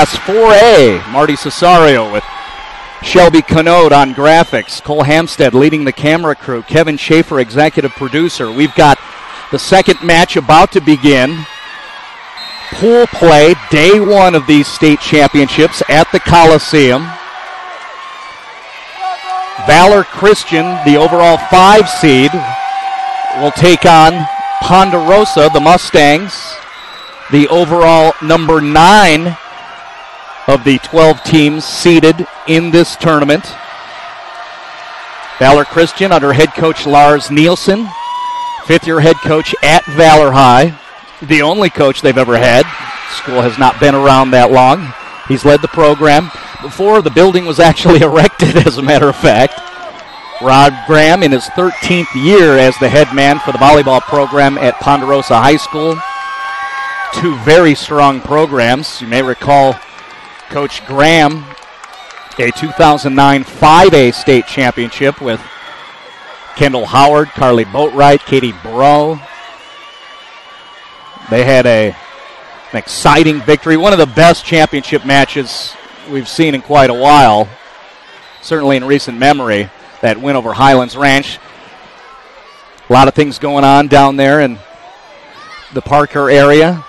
Class 4A. Marty Cesario with Shelby Canode on graphics. Cole Hamstead leading the camera crew. Kevin Schaefer, executive producer. We've got the second match about to begin. Pool play, day one of these state championships at the Coliseum. Valor Christian, the overall 5 seed, will take on Ponderosa, the Mustangs, the overall number 9 of the 12 teams seeded in this tournament. Valor Christian under head coach Lars Nielsen, fifth-year head coach at Valor High, the only coach they've ever had. School has not been around that long. He's led the program before the building was actually erected, as a matter of fact. Rod Graham in his 13th year as the head man for the volleyball program at Ponderosa High School. 2 very strong programs. You may recall Coach Graham, a 2009 5A state championship with Kendall Howard, Carly Boatwright, Katie Bro. They had an exciting victory, one of the best championship matches we've seen in quite a while, certainly in recent memory, that win over Highlands Ranch. A lot of things going on down there in the Parker area.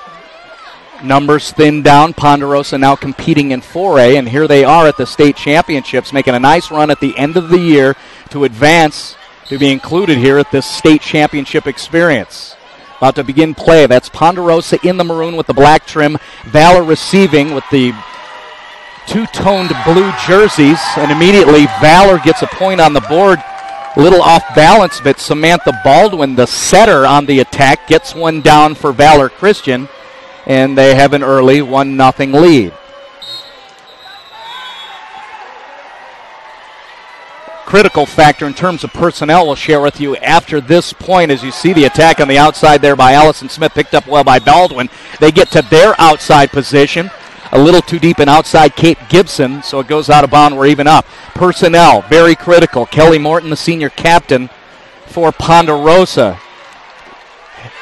Numbers thinned down. Ponderosa now competing in 4A, and here they are at the state championships, making a nice run at the end of the year to advance to be included here at this state championship experience. About to begin play. That's Ponderosa in the maroon with the black trim. Valor receiving with the two-toned blue jerseys, and immediately Valor gets a point on the board. A little off balance, but Samantha Baldwin, the setter on the attack, gets one down for Valor Christian, and they have an early 1-0 lead. Critical factor in terms of personnel we'll share with you after this point. As you see the attack on the outside there by Allison Smith, picked up well by Baldwin. They get to their outside position. A little too deep and outside Kate Gibson, so it goes out of bounds. We're even up. Personnel, very critical. Kelly Morton, the senior captain for Ponderosa,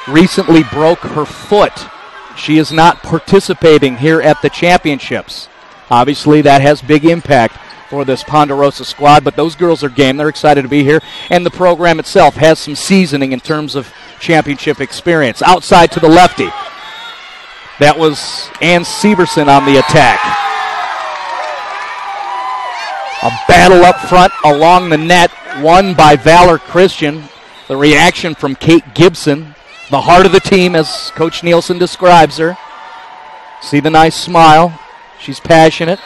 recently broke her foot. She is not participating here at the championships. Obviously, that has big impact for this Ponderosa squad, but those girls are game. They're excited to be here, and the program itself has some seasoning in terms of championship experience. Outside to the lefty. That was Ann Severson on the attack. A battle up front along the net, won by Valor Christian. The reaction from Kate Gibson, the heart of the team as Coach Nielsen describes her. See the nice smile. She's passionate.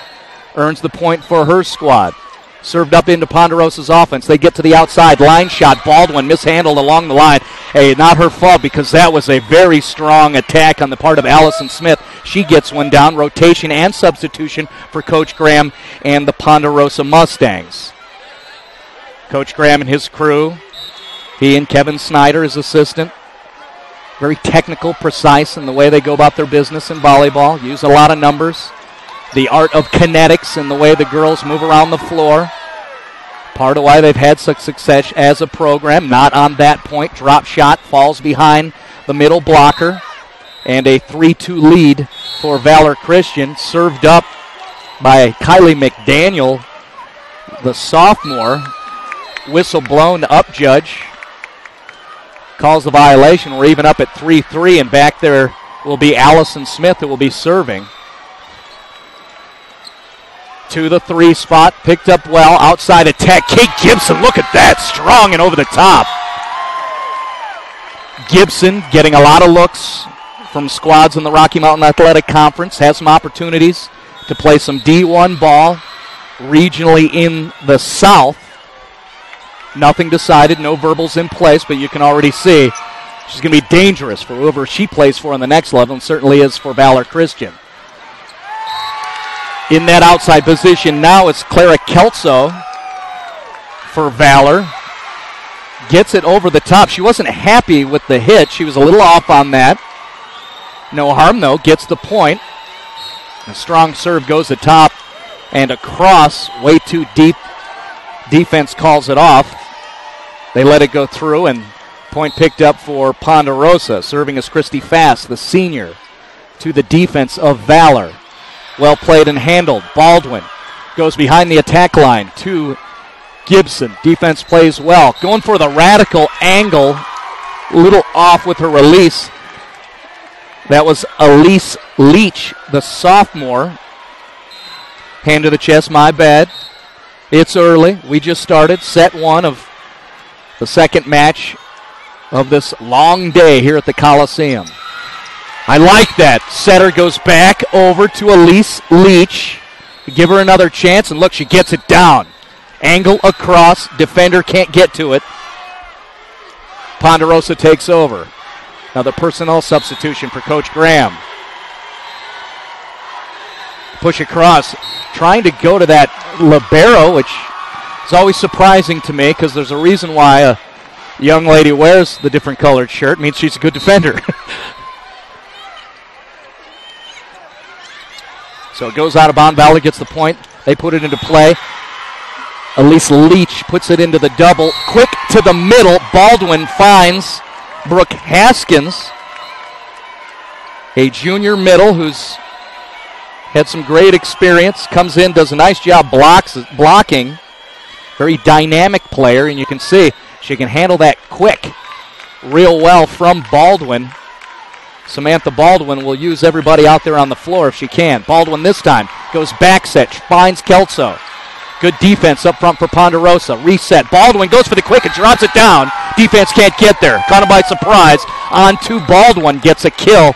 Earns the point for her squad. Served up into Ponderosa's offense. They get to the outside. Line shot. Baldwin mishandled along the line. Hey, not her fault because that was a very strong attack on the part of Allison Smith. She gets one down. Rotation and substitution for Coach Graham and the Ponderosa Mustangs. Coach Graham and his crew. He and Kevin Snyder, his assistant. Very technical, precise in the way they go about their business in volleyball. Use a lot of numbers. The art of kinetics in the way the girls move around the floor. Part of why they've had such success as a program. Not on that point. Drop shot falls behind the middle blocker. And a 3-2 lead for Valor Christian. Served up by Kylie McDaniel, the sophomore. Whistle blown up, judge. Calls the violation. We're even up at 3-3, and back there will be Allison Smith who will be serving. To the 3 spot, picked up well, outside attack. Kate Gibson, look at that, strong and over the top. Gibson getting a lot of looks from squads in the Rocky Mountain Athletic Conference, has some opportunities to play some D1 ball regionally in the South. Nothing decided, no verbals in place, but you can already see she's going to be dangerous for whoever she plays for on the next level, and certainly is for Valor Christian. In that outside position now it's Clara Kelso for Valor. Gets it over the top. She wasn't happy with the hit. She was a little off on that. No harm, though. Gets the point. A strong serve goes to top and across. Way too deep. Defense calls it off. They let it go through, and point picked up for Ponderosa. Serving is Christy Fast, the senior, to the defense of Valor. Well played and handled. Baldwin goes behind the attack line to Gibson. Defense plays well. Going for the radical angle. A little off with her release. That was Elise Leach, the sophomore. Hand to the chest, my bad. It's early. We just started set one of the second match of this long day here at the Coliseum. I like that. Setter goes back over to Elise Leach. Give her another chance, and look, she gets it down. Angle across. Defender can't get to it. Ponderosa takes over. Another personnel substitution for Coach Graham. Push across. Trying to go to that libero, which is always surprising to me because there's a reason why a young lady wears the different colored shirt. It means she's a good defender. So it goes out of bounds. Valor gets the point. They put it into play. Elise Leach puts it into the double. Quick to the middle. Baldwin finds Brooke Haskins, a junior middle who's had some great experience. Comes in, does a nice job blocking. Very dynamic player, and you can see she can handle that quick real well from Baldwin. Samantha Baldwin will use everybody out there on the floor if she can. Baldwin this time goes back set, finds Kelso. Good defense up front for Ponderosa. Reset. Baldwin goes for the quick and drops it down. Defense can't get there. Caught him by surprise. On to Baldwin. Gets a kill.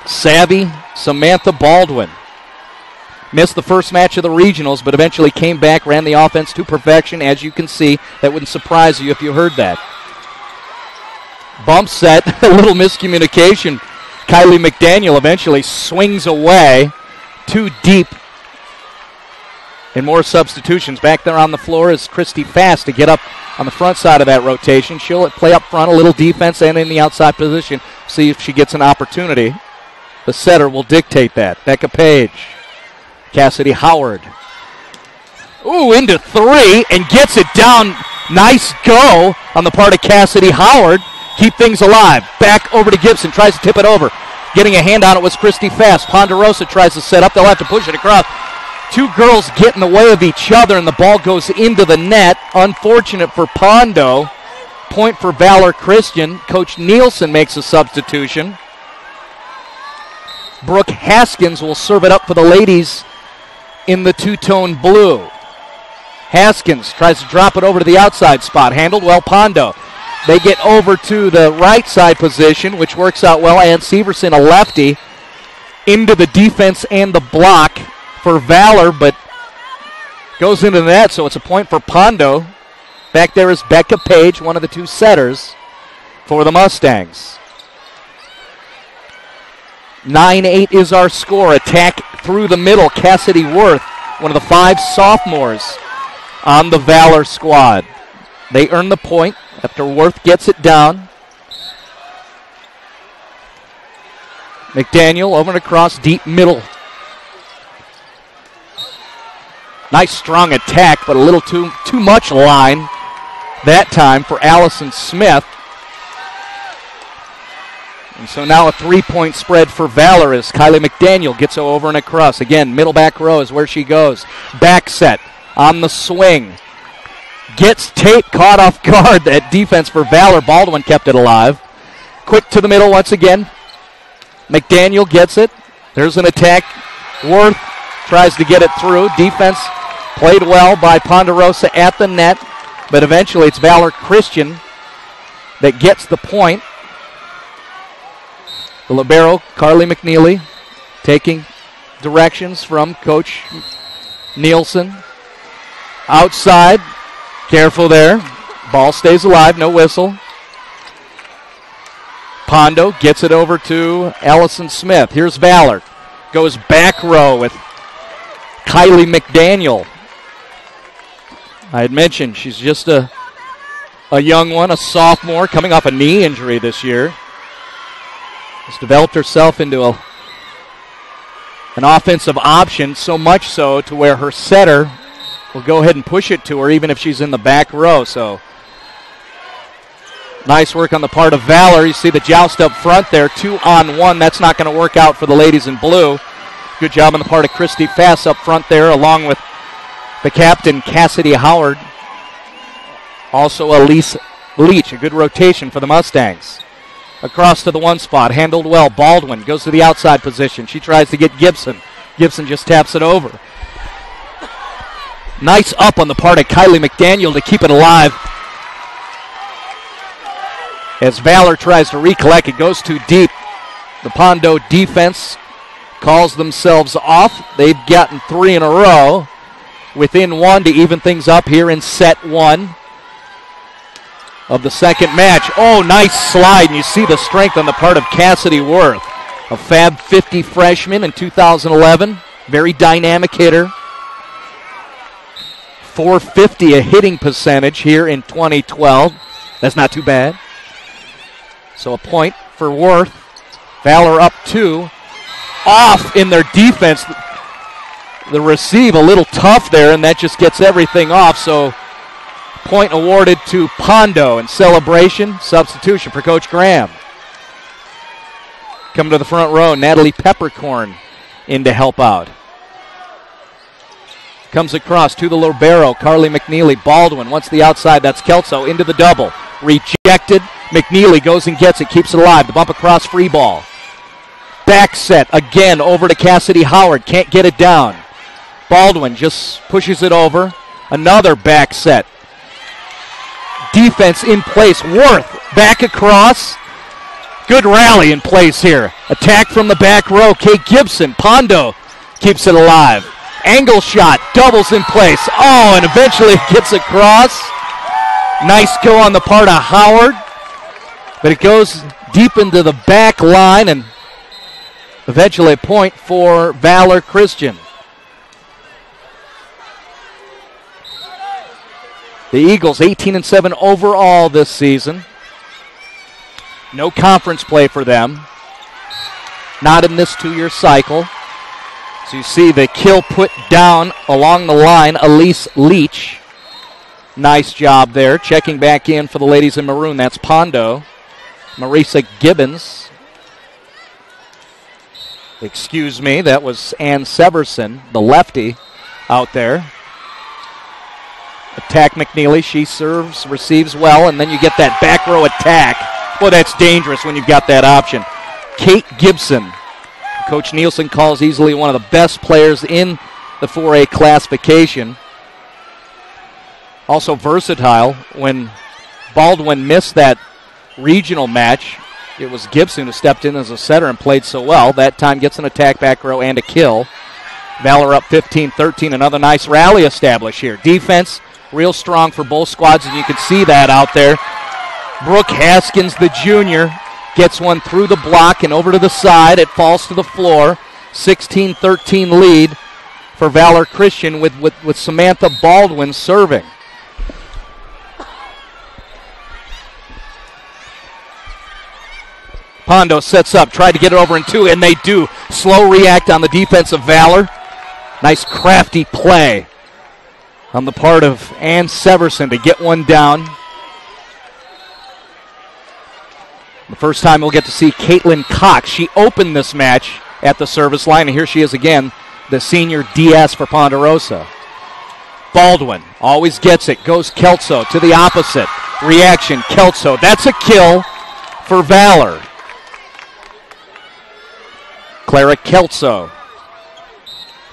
Savvy Samantha Baldwin. Missed the first match of the regionals, but eventually came back, ran the offense to perfection. As you can see, that wouldn't surprise you if you heard that. Bump set, a little miscommunication. Kylie McDaniel eventually swings away. Too deep. And more substitutions. Back there on the floor is Christy Fast to get up on the front side of that rotation. She'll play up front, a little defense, and in the outside position. See if she gets an opportunity. The setter will dictate that. Becca Page. Cassidy Howard. Ooh, into three and gets it down. Nice go on the part of Cassidy Howard. Keep things alive. Back over to Gibson. Tries to tip it over. Getting a hand on it was Christy Fast. Ponderosa tries to set up. They'll have to push it across. Two girls get in the way of each other, and the ball goes into the net. Unfortunate for Pondo. Point for Valor Christian. Coach Nielsen makes a substitution. Brooke Haskins will serve it up for the ladies in the two-tone blue. Haskins tries to drop it over to the outside spot. Handled well, Pondo. They get over to the right side position, which works out well. Ann Severson, a lefty, into the defense and the block for Valor, but goes into the net, so it's a point for Pondo. Back there is Becca Page, one of the two setters for the Mustangs. 9-8 is our score. Attack through the middle. Cassidy Worth, one of the 5 sophomores on the Valor squad. They earn the point after Worth gets it down. McDaniel over and across, deep middle. Nice strong attack, but a little too much line that time for Allison Smith. And so now a 3-point spread for Valor as Kylie McDaniel gets over and across. Again, middle back row is where she goes. Back set on the swing. Gets Tate caught off guard. That defense for Valor. Baldwin kept it alive. Quick to the middle once again. McDaniel gets it. There's an attack. Worth tries to get it through. Defense played well by Ponderosa at the net, but eventually it's Valor Christian that gets the point. The libero, Carly McNeely, taking directions from Coach Nielsen. Outside, careful there. Ball stays alive, no whistle. Pondo gets it over to Allison Smith. Here's Valor. Goes back row with Kylie McDaniel. I had mentioned she's just a young one, a sophomore, coming off a knee injury this year. Has developed herself into an offensive option, so much so to where her setter will go ahead and push it to her even if she's in the back row. So Nice work on the part of Valor. You see the joust up front there, 2-on-1. That's not going to work out for the ladies in blue. Good job on the part of Christy Fass up front there, along with the captain, Cassidy Howard. Also Elise Leach, a good rotation for the Mustangs. Across to the one spot, handled well. Baldwin goes to the outside position. She tries to get Gibson. Gibson just taps it over. Nice up on the part of Kylie McDaniel to keep it alive. As Valor tries to recollect, it goes too deep. The Pondo defense calls themselves off. They've gotten 3 in a row. Within 1 to even things up here in set 1 of the second match. Oh, nice slide, and you see the strength on the part of Cassidy Worth, a Fab 50 freshman in 2011. Very dynamic hitter. .450 a hitting percentage here in 2012. That's not too bad. So a point for Worth. Valor up 2. Off in their defense. The receive a little tough there, and that just gets everything off. So point awarded to Pondo in celebration. Substitution for Coach Graham. Coming to the front row, Natalie Peppercorn in to help out. Comes across to the libero, Carly McNeely. Baldwin wants the outside, that's Kelso, into the double. Rejected, McNeely goes and gets it, keeps it alive. The bump across, free ball. Back set, again, over to Cassidy Howard, can't get it down. Baldwin just pushes it over. Another back set. Defense in place, Worth back across. Good rally in place here. Attack from the back row, Kate Gibson. Pondo keeps it alive. Angle shot, doubles in place. Oh, and eventually gets across. Nice go on the part of Howard. But it goes deep into the back line, and eventually a point for Valor Christian. The Eagles 18-7 overall this season. No conference play for them. Not in this 2-year cycle. So you see the kill put down along the line, Elise Leach. Nice job there. Checking back in for the ladies in maroon, that's Pondo. Marisa Gibbons. Excuse me, that was Ann Severson, the lefty, out there. Attack McNeely, she serves, receives well, and then you get that back row attack. Boy, that's dangerous when you've got that option. Kate Gibson, Coach Nielsen calls easily one of the best players in the 4A classification. Also versatile. When Baldwin missed that regional match, it was Gibson who stepped in as a setter and played so well. That time gets an attack back row and a kill. Valor up 15-13. Another nice rally established here. Defense real strong for both squads, and you can see that out there. Brooke Haskins, the junior, gets one through the block and over to the side. It falls to the floor. 16-13 lead for Valor Christian with Samantha Baldwin serving. Pondo sets up, tried to get it over in 2, and they do. Slow react on the defense of Valor. Nice crafty play on the part of Ann Severson to get one down. The first time we'll get to see Caitlin Cox. She opened this match at the service line, and here she is again, the senior DS for Ponderosa. Baldwin always gets it, goes Kelso to the opposite. Reaction, Kelso. That's a kill for Valor. Clara Kelso,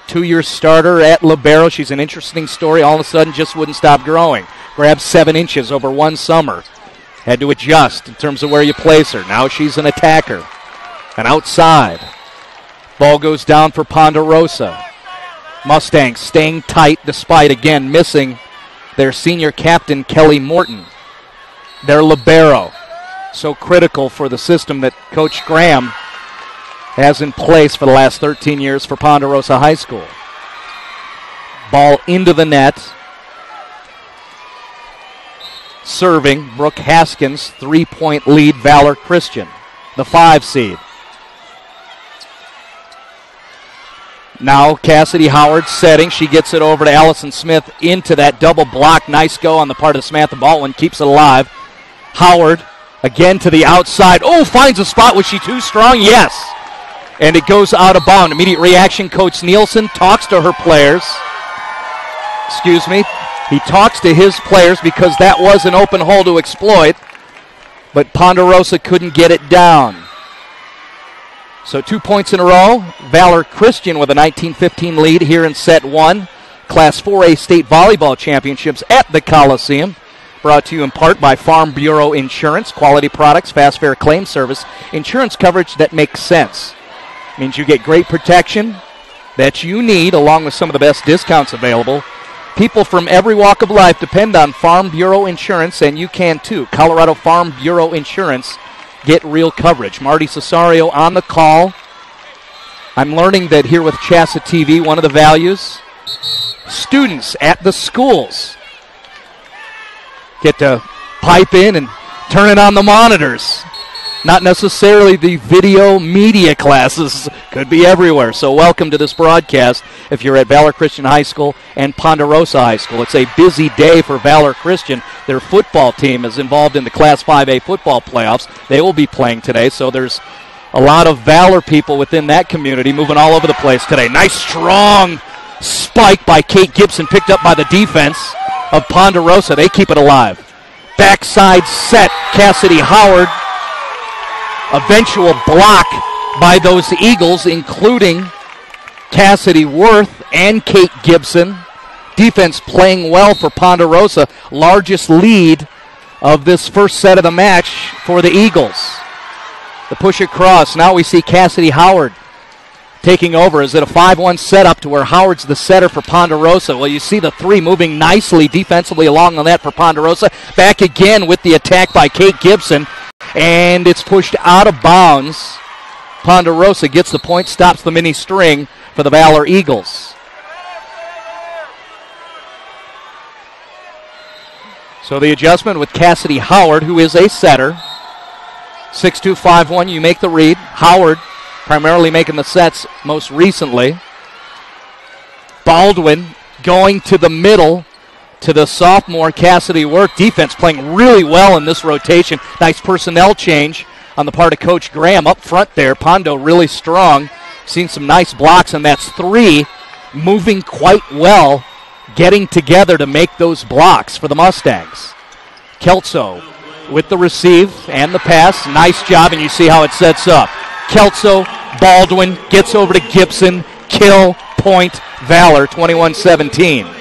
2-year starter at libero. She's an interesting story. All of a sudden just wouldn't stop growing. Grabbed 7 inches over one summer. Had to adjust in terms of where you place her. Now she's an attacker. And outside. Ball goes down for Ponderosa. Mustangs staying tight despite, again, missing their senior captain, Kelly Morton. Their libero. So critical for the system that Coach Graham has in place for the last 13 years for Ponderosa High School. Ball into the net. Serving, Brooke Haskins, 3-point lead, Valor Christian, the 5 seed. Now Cassidy Howard setting. She gets it over to Allison Smith into that double block. Nice go on the part of Samantha Baldwin. Keeps it alive. Howard Again to the outside. Oh, finds a spot. Was she too strong? Yes. And it goes out of bounds. Immediate reaction, Coach Nielsen talks to her players. Excuse me. He talks to his players because that was an open hole to exploit. But Ponderosa couldn't get it down. So 2 points in a row. Valor Christian with a 19-15 lead here in set 1. Class 4A State Volleyball Championships at the Coliseum. Brought to you in part by Farm Bureau Insurance. Quality products, fast, fair claim service. Insurance coverage that makes sense. Means you get great protection that you need along with some of the best discounts available. People from every walk of life depend on Farm Bureau Insurance, and you can too. Colorado Farm Bureau Insurance. Get real coverage. Marty Cesario on the call. I'm learning that here with CHSAA TV, one of the values, students at the schools get to pipe in and turn it on the monitors. Not necessarily the video media classes. Could be everywhere. So welcome to this broadcast if you're at Valor Christian High School and Ponderosa High School. It's a busy day for Valor Christian. Their football team is involved in the Class 5A football playoffs. They will be playing today, so there's a lot of Valor people within that community moving all over the place today. Nice strong spike by Kate Gibson, picked up by the defense of Ponderosa. They keep it alive. Backside set, Cassidy Howard. Eventual block by those Eagles, including Cassidy Worth and Kate Gibson. Defense playing well for Ponderosa. Largest lead of this first set of the match for the Eagles. The push across. Now we see Cassidy Howard taking over. Is it a 5-1 setup to where Howard's the setter for Ponderosa? Well, you see the three moving nicely defensively along the net for Ponderosa. Back again with the attack by Kate Gibson. And it's pushed out of bounds. Ponderosa gets the point, stops the mini string for the Valor Eagles. So the adjustment with Cassidy Howard, who is a setter. 6'2", 5'1", you make the read. Howard primarily making the sets most recently. Baldwin going to the middle to the sophomore Cassidy Worth. Defense playing really well in this rotation. Nice personnel change on the part of Coach Graham up front there. Pondo really strong. Seen some nice blocks, and that's three moving quite well, getting together to make those blocks for the Mustangs. Kelso with the receive and the pass. Nice job, and you see how it sets up. Kelso, Baldwin, gets over to Gibson. Kill, point, Valor, 21-17.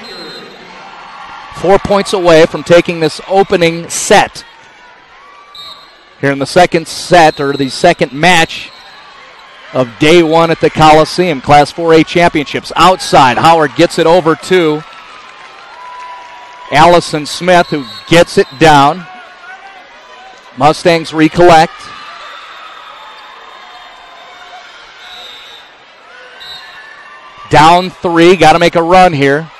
4 points away from taking this opening set. Here in the second set, or the second match of day one at the Coliseum, Class 4A Championships. Outside, Howard gets it over to Allison Smith, who gets it down. Mustangs recollect. Down three, got to make a run here.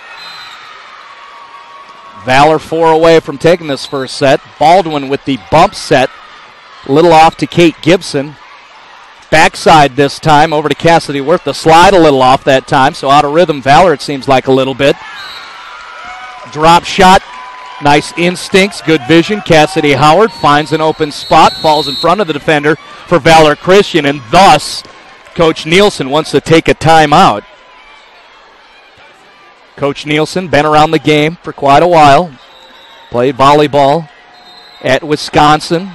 Valor 4 away from taking this first set. Baldwin with the bump set. A little off to Kate Gibson. Backside this time over to Cassidy Worth. The slide a little off that time, so out of rhythm Valor it seems like a little bit. Drop shot. Nice instincts, good vision. Cassidy Howard finds an open spot, falls in front of the defender for Valor Christian, and thus Coach Nielsen wants to take a timeout. Coach Nielsen, been around the game for quite a while. Played volleyball at Wisconsin,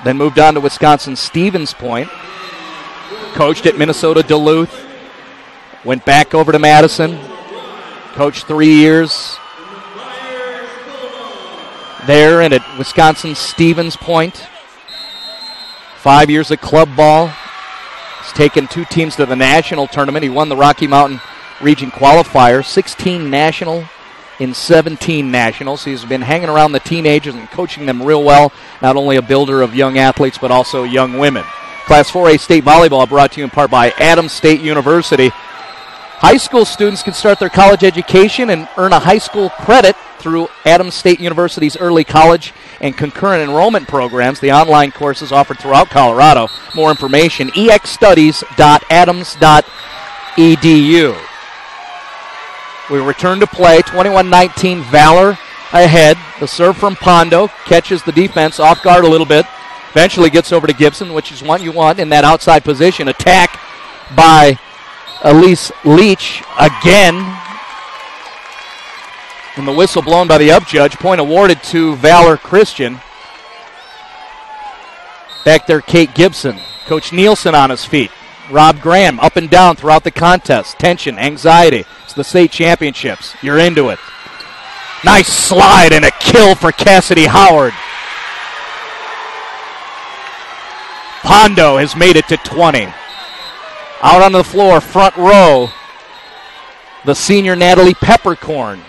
then moved on to Wisconsin Stevens Point. Coached at Minnesota Duluth, went back over to Madison, coached 3 years there and at Wisconsin Stevens Point. 5 years of club ball. He's taken 2 teams to the national tournament. He won the Rocky Mountain Region qualifier, 16 national in 17 nationals. He's been hanging around the teenagers and coaching them real well. Not only a builder of young athletes, but also young women. Class 4A State Volleyball brought to you in part by Adams State University. High school students can start their college education and earn a high school credit through Adams State University's early college and concurrent enrollment programs. The online courses offered throughout Colorado. More information, exstudies.adams.edu. We return to play, 21-19, Valor ahead. The serve from Pondo catches the defense off guard a little bit. Eventually gets over to Gibson, which is what you want in that outside position. Attack by Elise Leach again. And the whistle blown by the up judge. Point awarded to Valor Christian. Back there, Kate Gibson. Coach Nielsen on his feet. Rob Graham up and down throughout the contest. Tension, anxiety. It's the state championships. You're into it. Nice slide and a kill for Cassidy Howard. Pondo has made it to 20. Out on the floor, front row, the senior Natalie Peppercorn.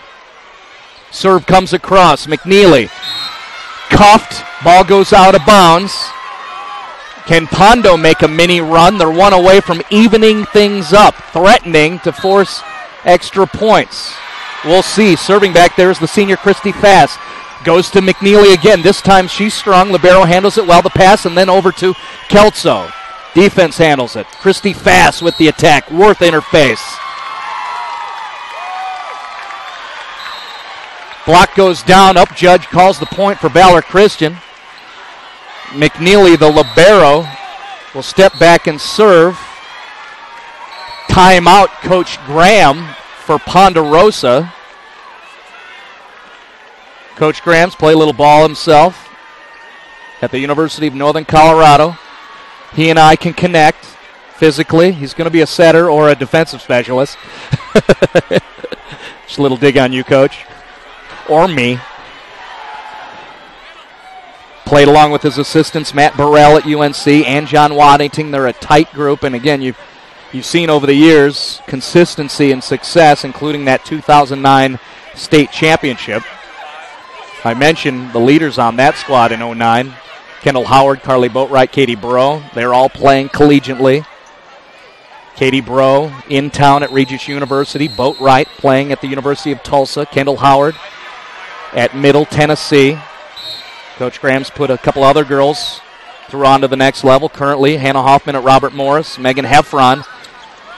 Serve comes across. McNeely cuffed. Ball goes out of bounds. Can Pondo make a mini run? They're one away from evening things up, threatening to force extra points. We'll see. Serving back there is the senior Christy Fass. Goes to McNeely again. This time she's strong. Libero handles it well. The pass and then over to Kelso. Defense handles it. Christy Fass with the attack. Worth in her face. Block goes down. Up judge calls the point for Valor Christian. McNeely, the libero, will step back and serve. Timeout, Coach Graham for Ponderosa. Coach Graham's play a little ball himself at the University of Northern Colorado. He and I can connect physically. He's going to be a setter or a defensive specialist. Just a little dig on you, Coach. Or me. Played along with his assistants, Matt Burrell at UNC and John Waddington. They're a tight group, and again, you've seen over the years consistency and success, including that 2009 state championship. I mentioned the leaders on that squad in 2009. Kendall Howard, Carly Boatwright, Katie Bro. They're all playing collegiately. Katie Bro in town at Regis University. Boatwright playing at the University of Tulsa. Kendall Howard at Middle Tennessee. Coach Graham's put a couple other girls through on to the next level. Currently, Hannah Hoffman at Robert Morris. Megan Heffron,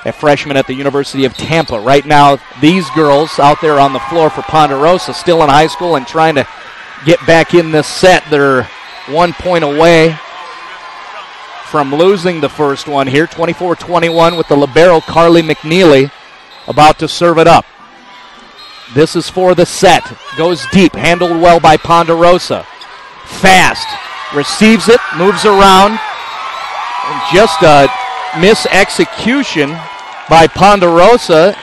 a freshman at the University of Tampa. Right now, these girls out there on the floor for Ponderosa, still in high school and trying to get back in this set. They're 1 point away from losing the first one here. 24-21 with the libero Carly McNeely about to serve it up. This is for the set. Goes deep, handled well by Ponderosa. Fast, receives it, moves around. And just a mis-execution by Ponderosa.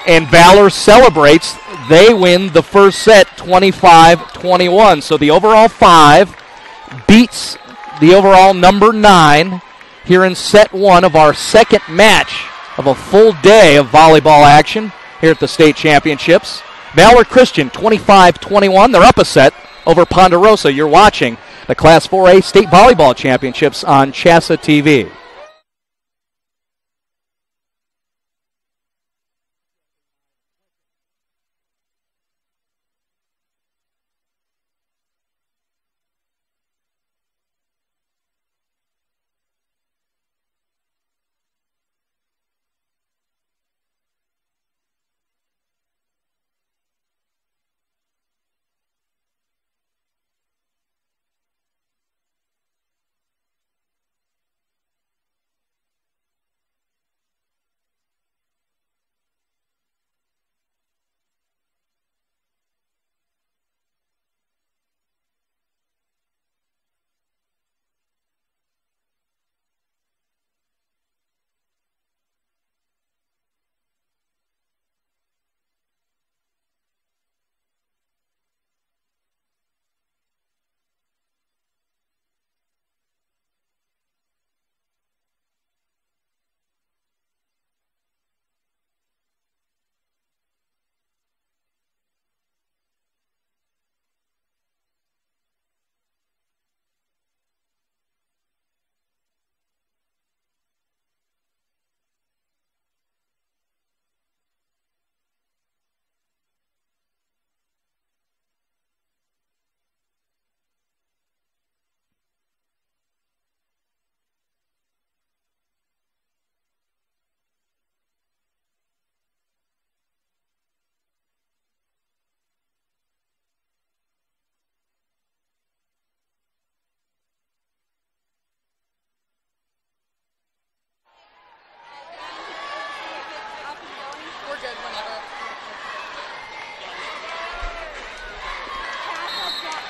And Valor celebrates. They win the first set 25-21. So the overall 5 beats the overall number 9 here in set 1 of our second match of a full day of volleyball action here at the state championships. Valor Christian 25-21. They're up a set over Ponderosa. You're watching the Class 4A State Volleyball Championships on CHSAA TV.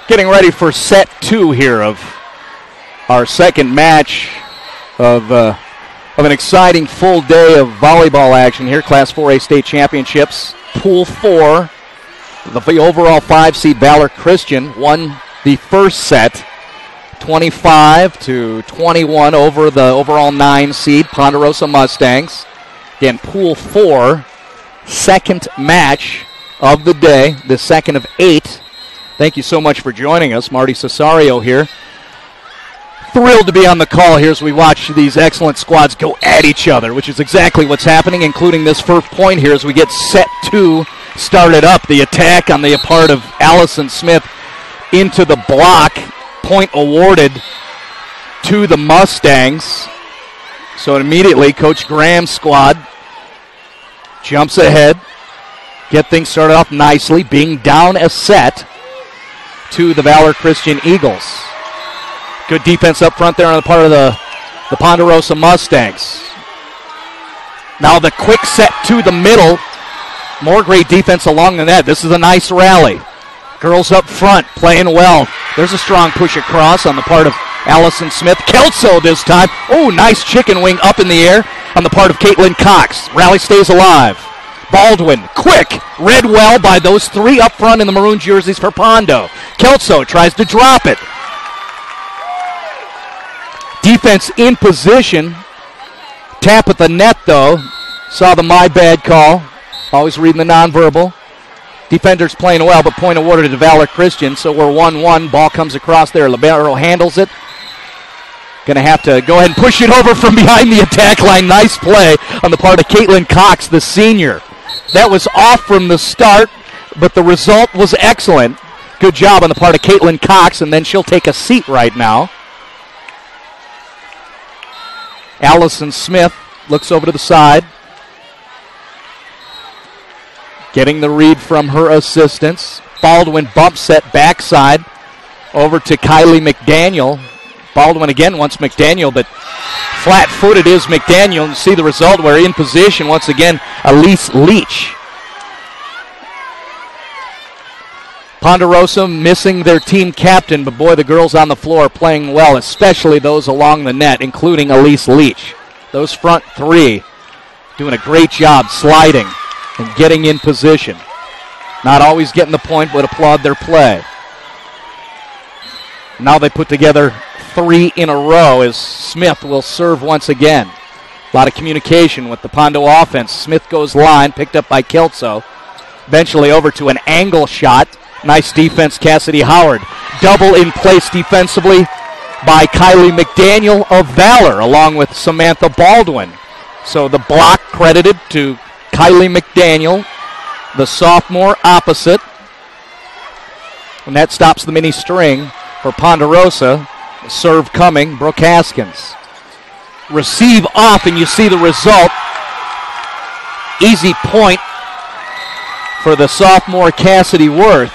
Getting ready for set 2 here of our second match of an exciting full day of volleyball action here. Class 4A state championships. Pool 4, the overall 5 seed Valor Christian won the first set, 25-21 over the overall 9 seed Ponderosa Mustangs. Again, Pool 4, second match of the day, the second of 8. Thank you so much for joining us. Marty Cesario here. Thrilled to be on the call here as we watch these excellent squads go at each other, which is exactly what's happening, including this first point here as we get set 2 started up. The attack on the part of Allison Smith into the block. Point awarded to the Mustangs. So immediately, Coach Graham's squad jumps ahead. Get things started off nicely, being down a set to the Valor Christian Eagles. Good defense up front there on the part of the Ponderosa Mustangs. Now the quick set to the middle. More great defense along the net. This is a nice rally. Girls up front playing well. There's a strong push across on the part of Allison Smith. Kelso this time. Oh, nice chicken wing up in the air on the part of Caitlin Cox. Rally stays alive. Baldwin, quick, read well by those 3 up front in the maroon jerseys for Pondo. Kelso tries to drop it. Defense in position. Tap at the net, though. Saw the my bad call. Always reading the nonverbal. Defenders playing well, but point awarded to Valor Christian, so we're 1-1. Ball comes across there. Libero handles it. Going to have to go ahead and push it over from behind the attack line. Nice play on the part of Caitlin Cox, the senior. That was off from the start, but the result was excellent. Good job on the part of Caitlin Cox, and then she'll take a seat right now. Allison Smith looks over to the side. Getting the read from her assistants. Baldwin bump set backside over to Kylie McDaniel. Baldwin again wants McDaniel, but flat-footed is McDaniel. And see the result. We're in position once again. Elise Leach. Ponderosa missing their team captain, but boy, the girls on the floor playing well, especially those along the net, including Elise Leach. Those front 3 doing a great job sliding and getting in position. Not always getting the point, but applaud their play. Now they put together 3 in a row as Smith will serve once again. A lot of communication with the Pondo offense. Smith goes line, picked up by Kelso. Eventually over to an angle shot. Nice defense, Cassidy Howard. Double in place defensively by Kylie McDaniel of Valor, along with Samantha Baldwin. So the block credited to Kylie McDaniel, the sophomore opposite. And that stops the mini string for Ponderosa. Serve coming, Brooke Haskins. Receive off, and you see the result. Easy point for the sophomore Cassidy Worth.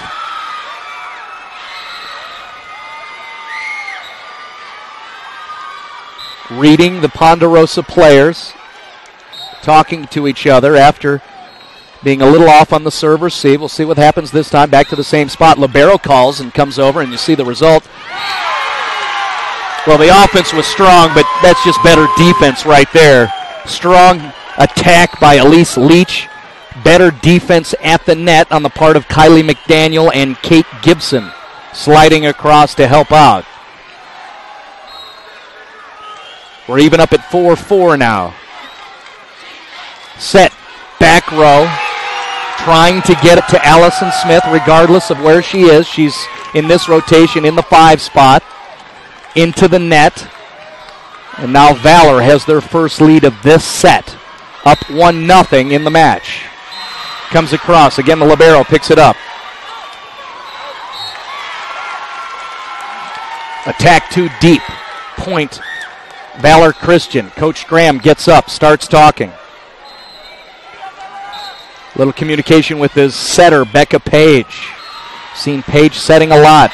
Reading the Ponderosa players, talking to each other after being a little off on the serve receive. We'll see what happens this time. Back to the same spot. Libero calls and comes over, and you see the result. Well, the offense was strong, but that's just better defense right there. Strong attack by Elise Leach. Better defense at the net on the part of Kylie McDaniel and Kate Gibson sliding across to help out. We're even up at 4-4 now. Set, back row, trying to get it to Allison Smith regardless of where she is. She's in this rotation in the 5 spot. Into the net. And now Valor has their first lead of this set. Up 1-0 in the match. Comes across. Again, the libero picks it up. Attack too deep. Point. Valor Christian. Coach Graham gets up, starts talking. Little communication with his setter, Becca Page. Seen Page setting a lot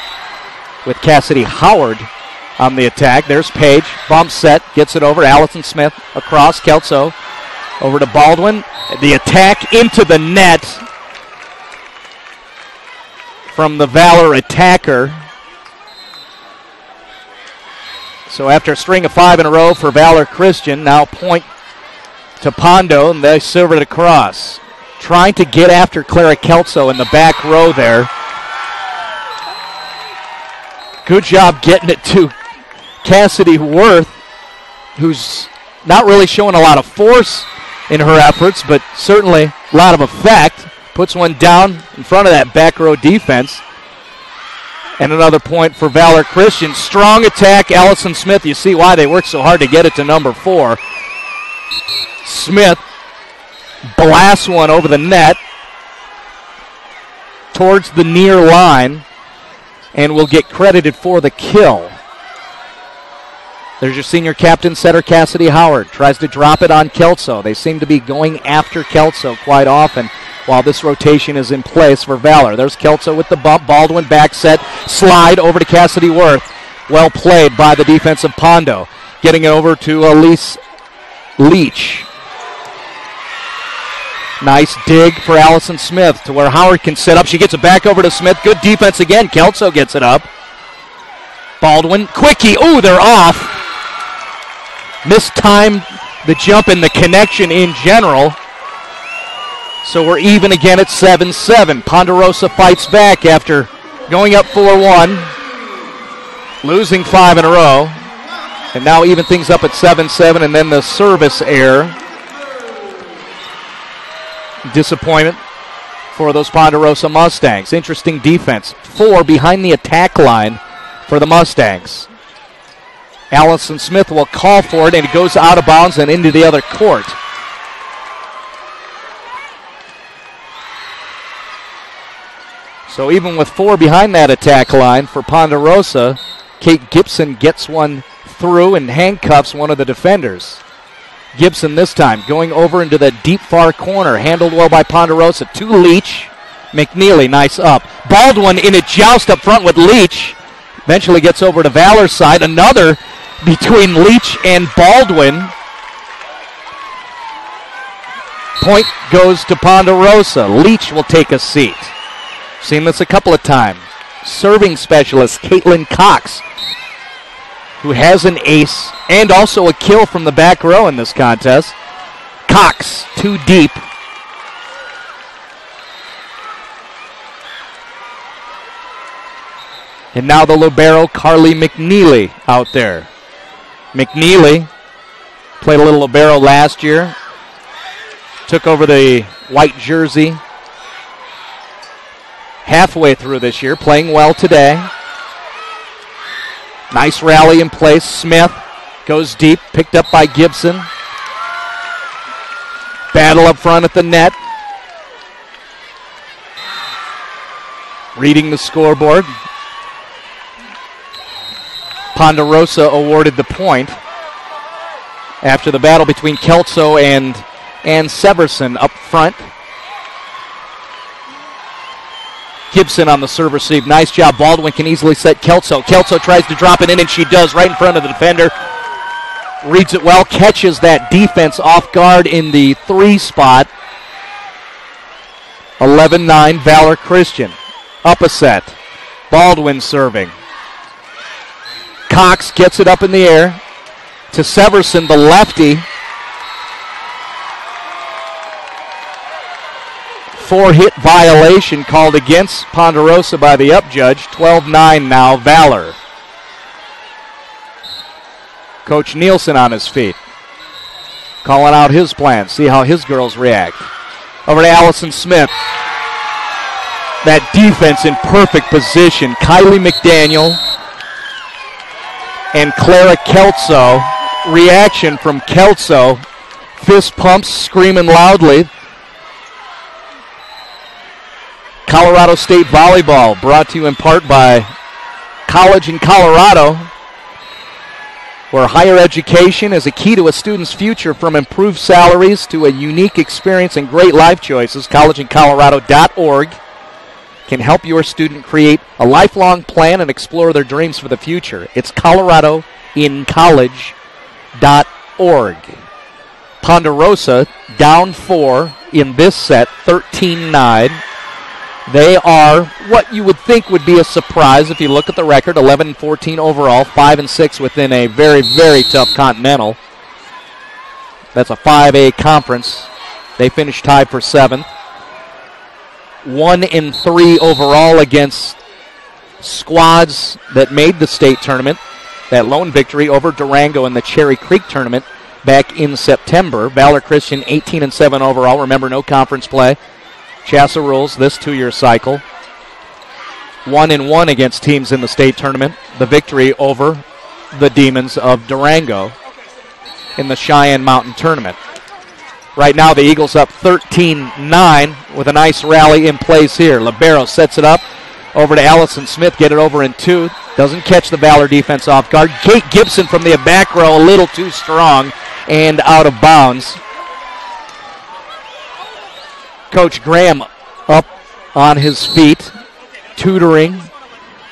with Cassidy Howard on the attack. There's Page. Bump set. Gets it over. Allison Smith across. Kelso Over to Baldwin. The attack into the net from the Valor attacker. So after a string of 5 in a row for Valor Christian, now point to Pondo, and they serve it across. Trying to get after Clara Kelso in the back row there. Good job getting it to Cassidy Worth, who's not really showing a lot of force in her efforts, but certainly a lot of effect. Puts one down in front of that back row defense. And another point for Valor Christian. Strong attack, Allison Smith. You see why they worked so hard to get it to number 4. Smith blasts one over the net towards the near line and will get credited for the kill. There's your senior captain, setter Cassidy Howard. Tries to drop it on Kelso. They seem to be going after Kelso quite often while this rotation is in place for Valor. There's Kelso with the bump. Baldwin back set. Slide over to Cassidy Worth. Well played by the defensive Pondo. Getting it over to Elise Leach. Nice dig for Allison Smith to where Howard can set up. She gets it back over to Smith. Good defense again. Kelso gets it up. Baldwin. Quickie. Ooh, they're off. Mistimed the jump and the connection in general. So we're even again at 7-7. Ponderosa fights back after going up 4-1, losing 5 in a row, and now even things up at 7-7, and then the service error. Disappointment for those Ponderosa Mustangs. Interesting defense. 4 behind the attack line for the Mustangs. Allison Smith will call for it, and it goes out of bounds and into the other court. So even with 4 behind that attack line for Ponderosa, Kate Gibson gets one through and handcuffs one of the defenders. Gibson this time going over into the deep far corner. Handled well by Ponderosa. To Leach. McNeely, nice up. Baldwin in a joust up front with Leach. Eventually gets over to Valor's side. Another between Leach and Baldwin. Point goes to Ponderosa. Leach will take a seat. Seen this a couple of times. Serving specialist Caitlin Cox, who has an ace and also a kill from the back row in this contest. Cox, too deep. And now the libero, Carly McNeely, out there. McNeely played a little libero last year. Took over the white jersey halfway through this year, playing well today. Nice rally in place. Smith goes deep, picked up by Gibson. Battle up front at the net. Reading the scoreboard. Ponderosa awarded the point after the battle between Kelso and Severson up front. Gibson on the serve receive. Nice job. Baldwin can easily set Kelso. Kelso tries to drop it in, and she does right in front of the defender. Reads it well. Catches that defense off guard in the 3 spot. 11-9 Valor Christian. Up a set. Baldwin serving. Cox gets it up in the air to Severson, the lefty. 4-hit violation called against Ponderosa by the up judge. 12-9 now, Valor. Coach Nielsen on his feet, calling out his plan. See how his girls react. Over to Allison Smith. That defense in perfect position. Kylie McDaniel and Clara Kelso. Reaction from Kelso. Fist pumps, screaming loudly. Colorado State Volleyball, brought to you in part by College in Colorado, where higher education is a key to a student's future, from improved salaries to a unique experience and great life choices. CollegeinColorado.org can help your student create a lifelong plan and explore their dreams for the future. It's ColoradoInCollege.org. Ponderosa down 4 in this set, 13-9. They are what you would think would be a surprise if you look at the record, 11-14 overall, 5-6 within a very, very tough Continental. That's a 5A conference. They finished tied for 7th. 1-3 overall against squads that made the state tournament. That lone victory over Durango in the Cherry Creek tournament back in September. Valor Christian 18-7 overall. Remember, no conference play. CHSAA rules this 2-year cycle. 1-1 against teams in the state tournament. The victory over the Demons of Durango in the Cheyenne Mountain tournament. Right now the Eagles up 13-9 with a nice rally in place here. Libero sets it up over to Allison Smith. Get it over in 2. Doesn't catch the Valor defense off guard. Kate Gibson from the back row, a little too strong and out of bounds. Coach Graham up on his feet, tutoring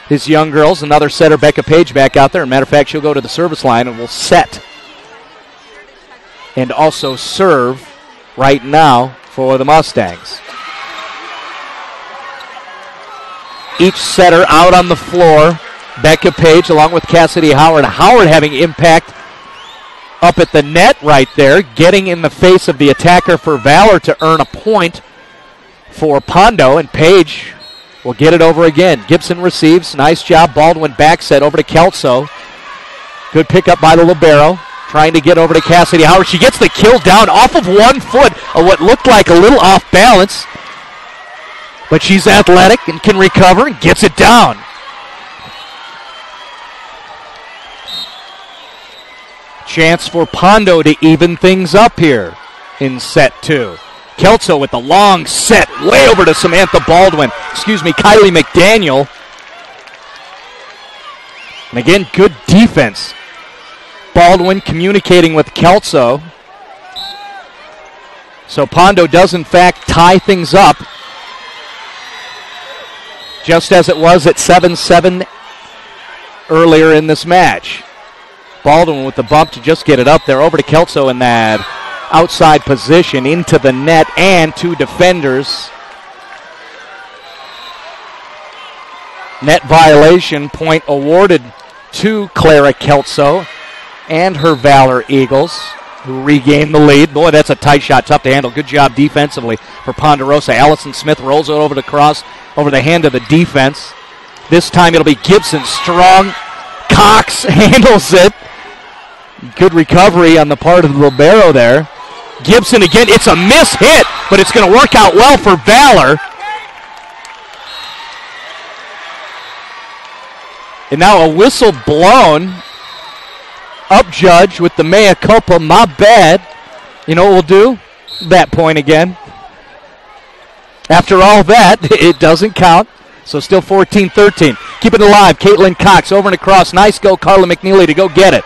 his young girls. Another setter, Becca Page, back out there. As a matter of fact, she'll go to the service line and will set and also serve right now for the Mustangs. Each setter out on the floor. Becca Page along with Cassidy Howard. Howard having impact up at the net right there, getting in the face of the attacker for Valor to earn a point for Pondo, and Page will get it over again. Gibson receives. Nice job. Baldwin back set over to Kelso. Good pickup by the libero. Trying to get over to Cassidy Howard. She gets the kill down off of 1 foot of what looked like a little off balance. But she's athletic and can recover and gets it down. Chance for Pondo to even things up here in set 2. Kelso with the long set way over to Kylie McDaniel. And again, good defense. Baldwin communicating with Kelso. So Pondo does in fact tie things up, just as it was at 7-7 earlier in this match. Baldwin with the bump to just get it up there over to Kelso in that outside position into the net and 2 defenders. Net violation point awarded to Clara Kelso and her Valor Eagles, who regain the lead. Boy, that's a tight shot, tough to handle. Good job defensively for Ponderosa. Allison Smith rolls it over the cross, over the hand of the defense. This time it'll be Gibson, strong. Cox handles it. Good recovery on the part of the libero there. Gibson again, it's a miss hit, but it's going to work out well for Valor. And now a whistle blown. Up judge with the mea culpa, my bad. You know what we'll do? That point again. After all that, it doesn't count. So still 14-13. Keep it alive. Caitlin Cox over and across. Nice go, Carla McNeely to go get it.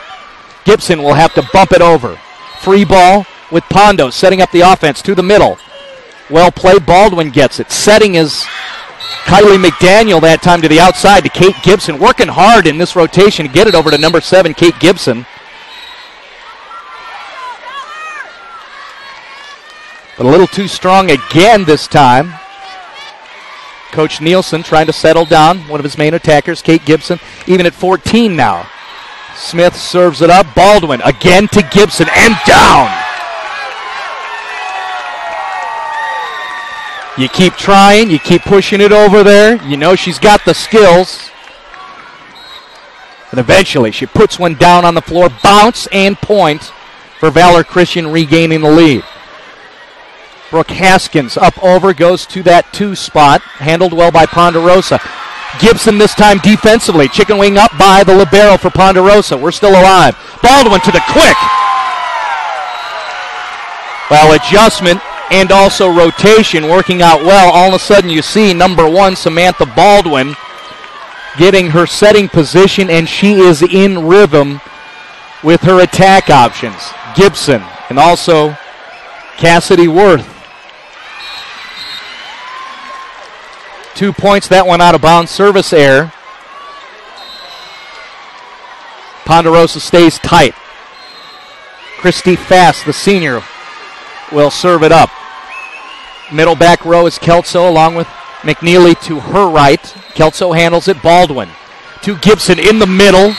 Gibson will have to bump it over. Free ball with Pondo setting up the offense to the middle. Well played. Baldwin gets it. Setting is Kylie McDaniel that time to the outside to Kate Gibson. Working hard in this rotation to get it over to number 7, Kate Gibson. But a little too strong again this time. Coach Nielsen trying to settle down one of his main attackers, Kate Gibson, even at 14 now. Smith serves it up. Baldwin again to Gibson and down. You keep trying, you keep pushing it over there. You know she's got the skills. And eventually she puts one down on the floor. Bounce and point for Valor Christian regaining the lead. Brooke Haskins up over, goes to that 2 spot. Handled well by Ponderosa. Gibson this time defensively. Chicken wing up by the libero for Ponderosa. We're still alive. Baldwin to the quick. Well, adjustment and also rotation working out well. All of a sudden you see number 1, Samantha Baldwin, getting her setting position, and she is in rhythm with her attack options. Gibson and also Cassidy Worth. 2 points, that one out of bounds, service error. Ponderosa stays tight. Christy Fast, the senior, will serve it up. Middle back row is Kelso along with McNeely to her right. Kelso handles it. Baldwin to Gibson in the middle.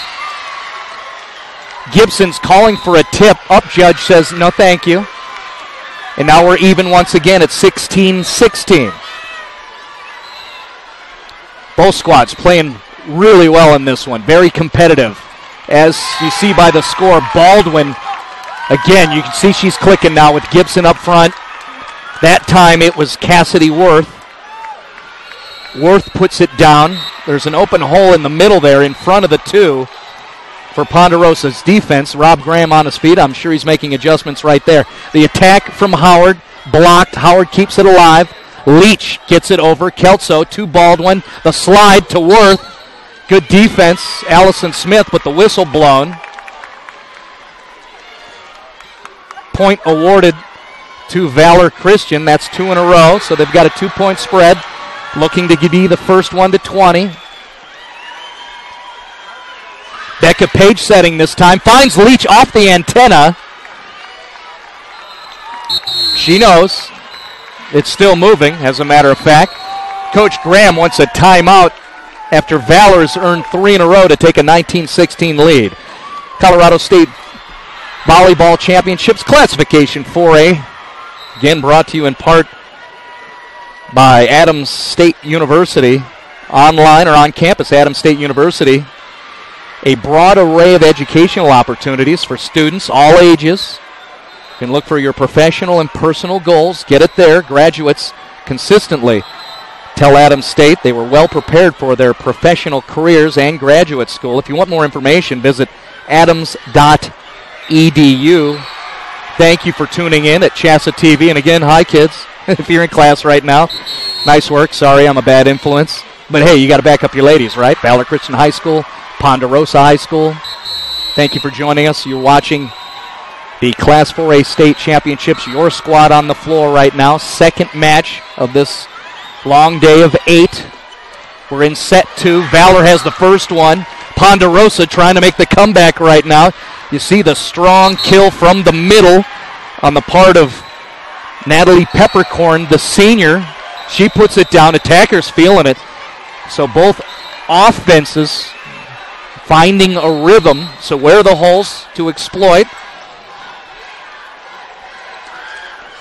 Gibson's calling for a tip. Up judge says no thank you. And now we're even once again at 16-16. Both squads playing really well in this one. Very competitive. As you see by the score, Baldwin, again, you can see she's clicking now with Gibson up front. That time it was Cassidy Worth. Worth puts it down. There's an open hole in the middle there in front of the two for Ponderosa's defense. Rob Graham on his feet. I'm sure he's making adjustments right there. The attack from Howard, blocked. Howard keeps it alive. Leach gets it over. Kelso to Baldwin. The slide to Worth. Good defense. Allison Smith with the whistle blown. Point awarded to Valor Christian. That's 2 in a row, so they've got a 2-point spread. Looking to be the first one to 20. Becca Page setting this time. Finds Leach off the antenna. She knows it's still moving, as a matter of fact. Coach Graham wants a timeout after Valor's earned 3 in a row to take a 19-16 lead. Colorado State Volleyball Championships Classification 4A. Again, brought to you in part by Adams State University. Online or on campus, Adams State University. A broad array of educational opportunities for students, all ages. You can look for your professional and personal goals. Get it there. Graduates consistently tell Adams State they were well prepared for their professional careers and graduate school. If you want more information, visit adams.edu. Thank you for tuning in at CHSAA TV. And again, hi kids, if you're in class right now. Nice work. Sorry, I'm a bad influence. But hey, you got to back up your ladies, right? Valor Christian High School, Ponderosa High School. Thank you for joining us. You're watching the Class 4A State Championships. Your squad on the floor right now. Second match of this long day of 8. We're in set 2. Valor has the first one. Ponderosa trying to make the comeback right now. You see the strong kill from the middle on the part of Natalie Peppercorn, the senior. She puts it down. Attackers feeling it. So both offenses finding a rhythm. So where are the holes to exploit?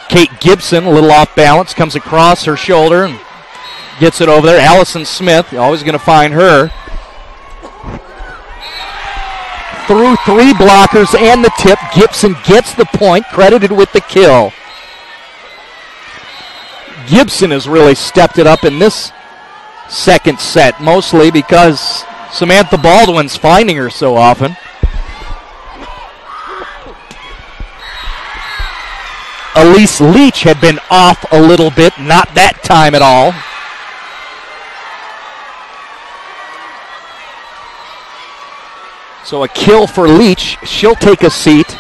Kate Gibson, a little off balance, comes across her shoulder and gets it over there. Allison Smith, always going to find her. Through 3 blockers and the tip, Gibson gets the point, credited with the kill. Gibson has really stepped it up in this second set, mostly because Samantha Baldwin's finding her so often. Elise Leach had been off a little bit, not that time at all. So a kill for Leach. She'll take a seat.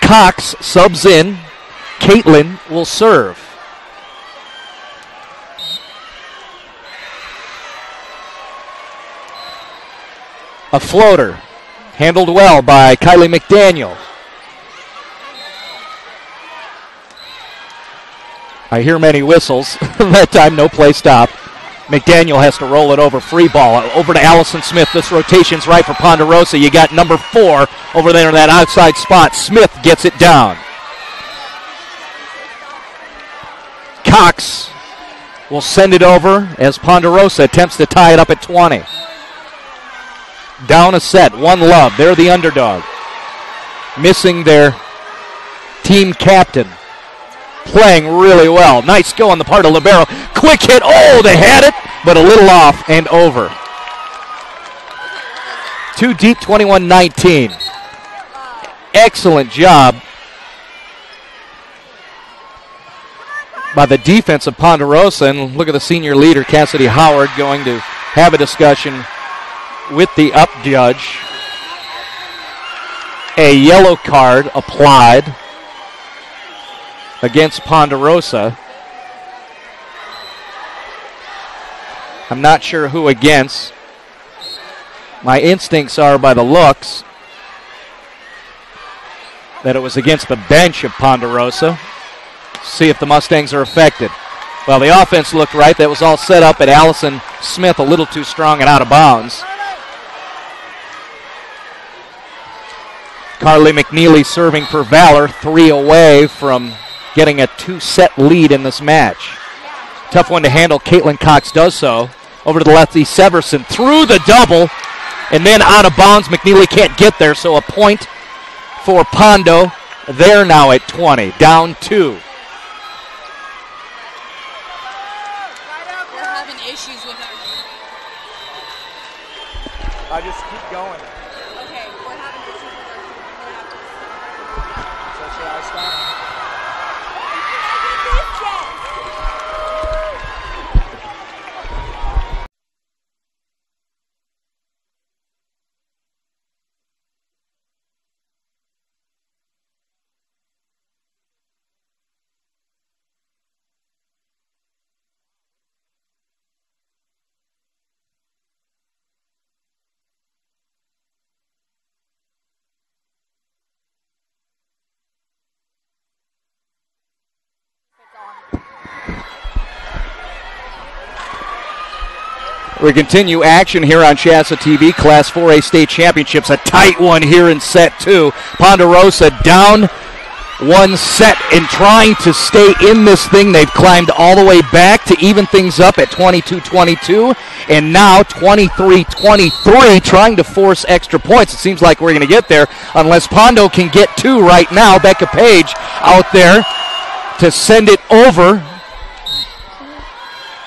Cox subs in. Caitlin will serve. A floater. Handled well by Kylie McDaniel. I hear many whistles. That time, no play stopped. McDaniel has to roll it over. Free ball. Over to Allison Smith. This rotation's right for Ponderosa. You got number 4 over there in that outside spot. Smith gets it down. Cox will send it over as Ponderosa attempts to tie it up at 20. Down a set. One love. They're the underdog. Missing their team captain. Playing really well. Nice go on the part of Libero. Quick hit. Oh, they had it, but a little off and over. 2 deep, 21-19. Excellent job by the defense of Ponderosa. And look at the senior leader, Cassidy Howard, going to have a discussion with the up judge. A yellow card applied against Ponderosa. I'm not sure who against. My instincts are by the looks that it was against the bench of Ponderosa. See if the Mustangs are affected. Well, the offense looked right. That was all set up, but Allison Smith a little too strong and out of bounds. Carly McNeely serving for Valor, 3 away from getting a 2-set lead in this match. Tough one to handle. Caitlin Cox does so. Over to the lefty, Severson through the double, and then out of bounds. McNeely can't get there, so a point for Pondo. They're now at 20, down 2. We're having issues with our... I just keep going. Okay, we're having issues with our... So should I stop? We continue action here on CHSAA TV, Class 4A State Championships. A tight one here in set 2. Ponderosa down 1 set and trying to stay in this thing. They've climbed all the way back to even things up at 22-22, and now 23-23, trying to force extra points. It seems like we're going to get there unless Pondo can get 2 right now. Becca Page out there to send it over.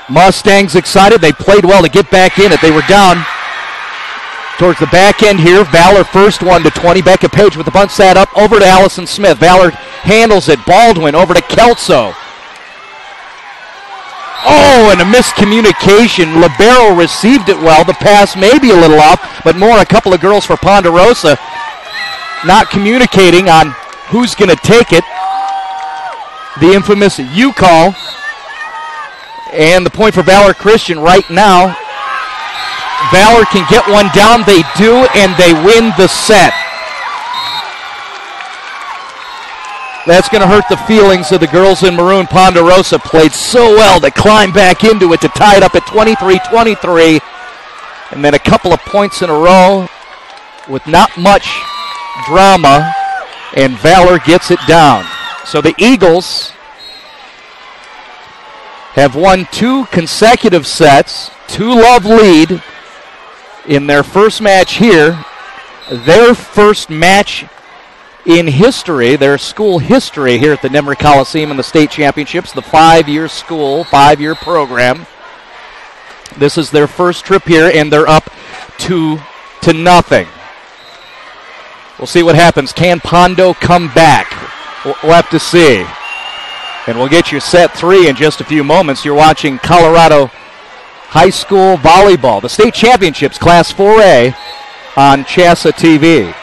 Mustangs excited. They played well to get back in it. They were down towards the back end here. Valor first 1-20. Becca Page with the bunt sat up over to Allison Smith. Valor handles it. Baldwin over to Kelso. Oh, and a miscommunication. Libero received it well. The pass may be a little off, but more a couple of girls for Ponderosa not communicating on who's going to take it. The infamous U-call. And the point for Valor Christian right now. Valor can get one down. They do, and they win the set. That's going to hurt the feelings of the girls in maroon. Ponderosa played so well to climb back into it to tie it up at 23-23. And then a couple of points in a row with not much drama, and Valor gets it down. So the Eagles have won 2 consecutive sets, 2-love lead in their first match here. Their first match in history, their school history here at the Nimmer Coliseum in the state championships, the 5-year school, 5-year program. This is their first trip here, and they're up 2-0. We'll see what happens. Can Pondo come back? We'll have to see. And we'll get you set 3 in just a few moments. You're watching Colorado High School Volleyball, the state championships, Class 4A, on CHSAA TV.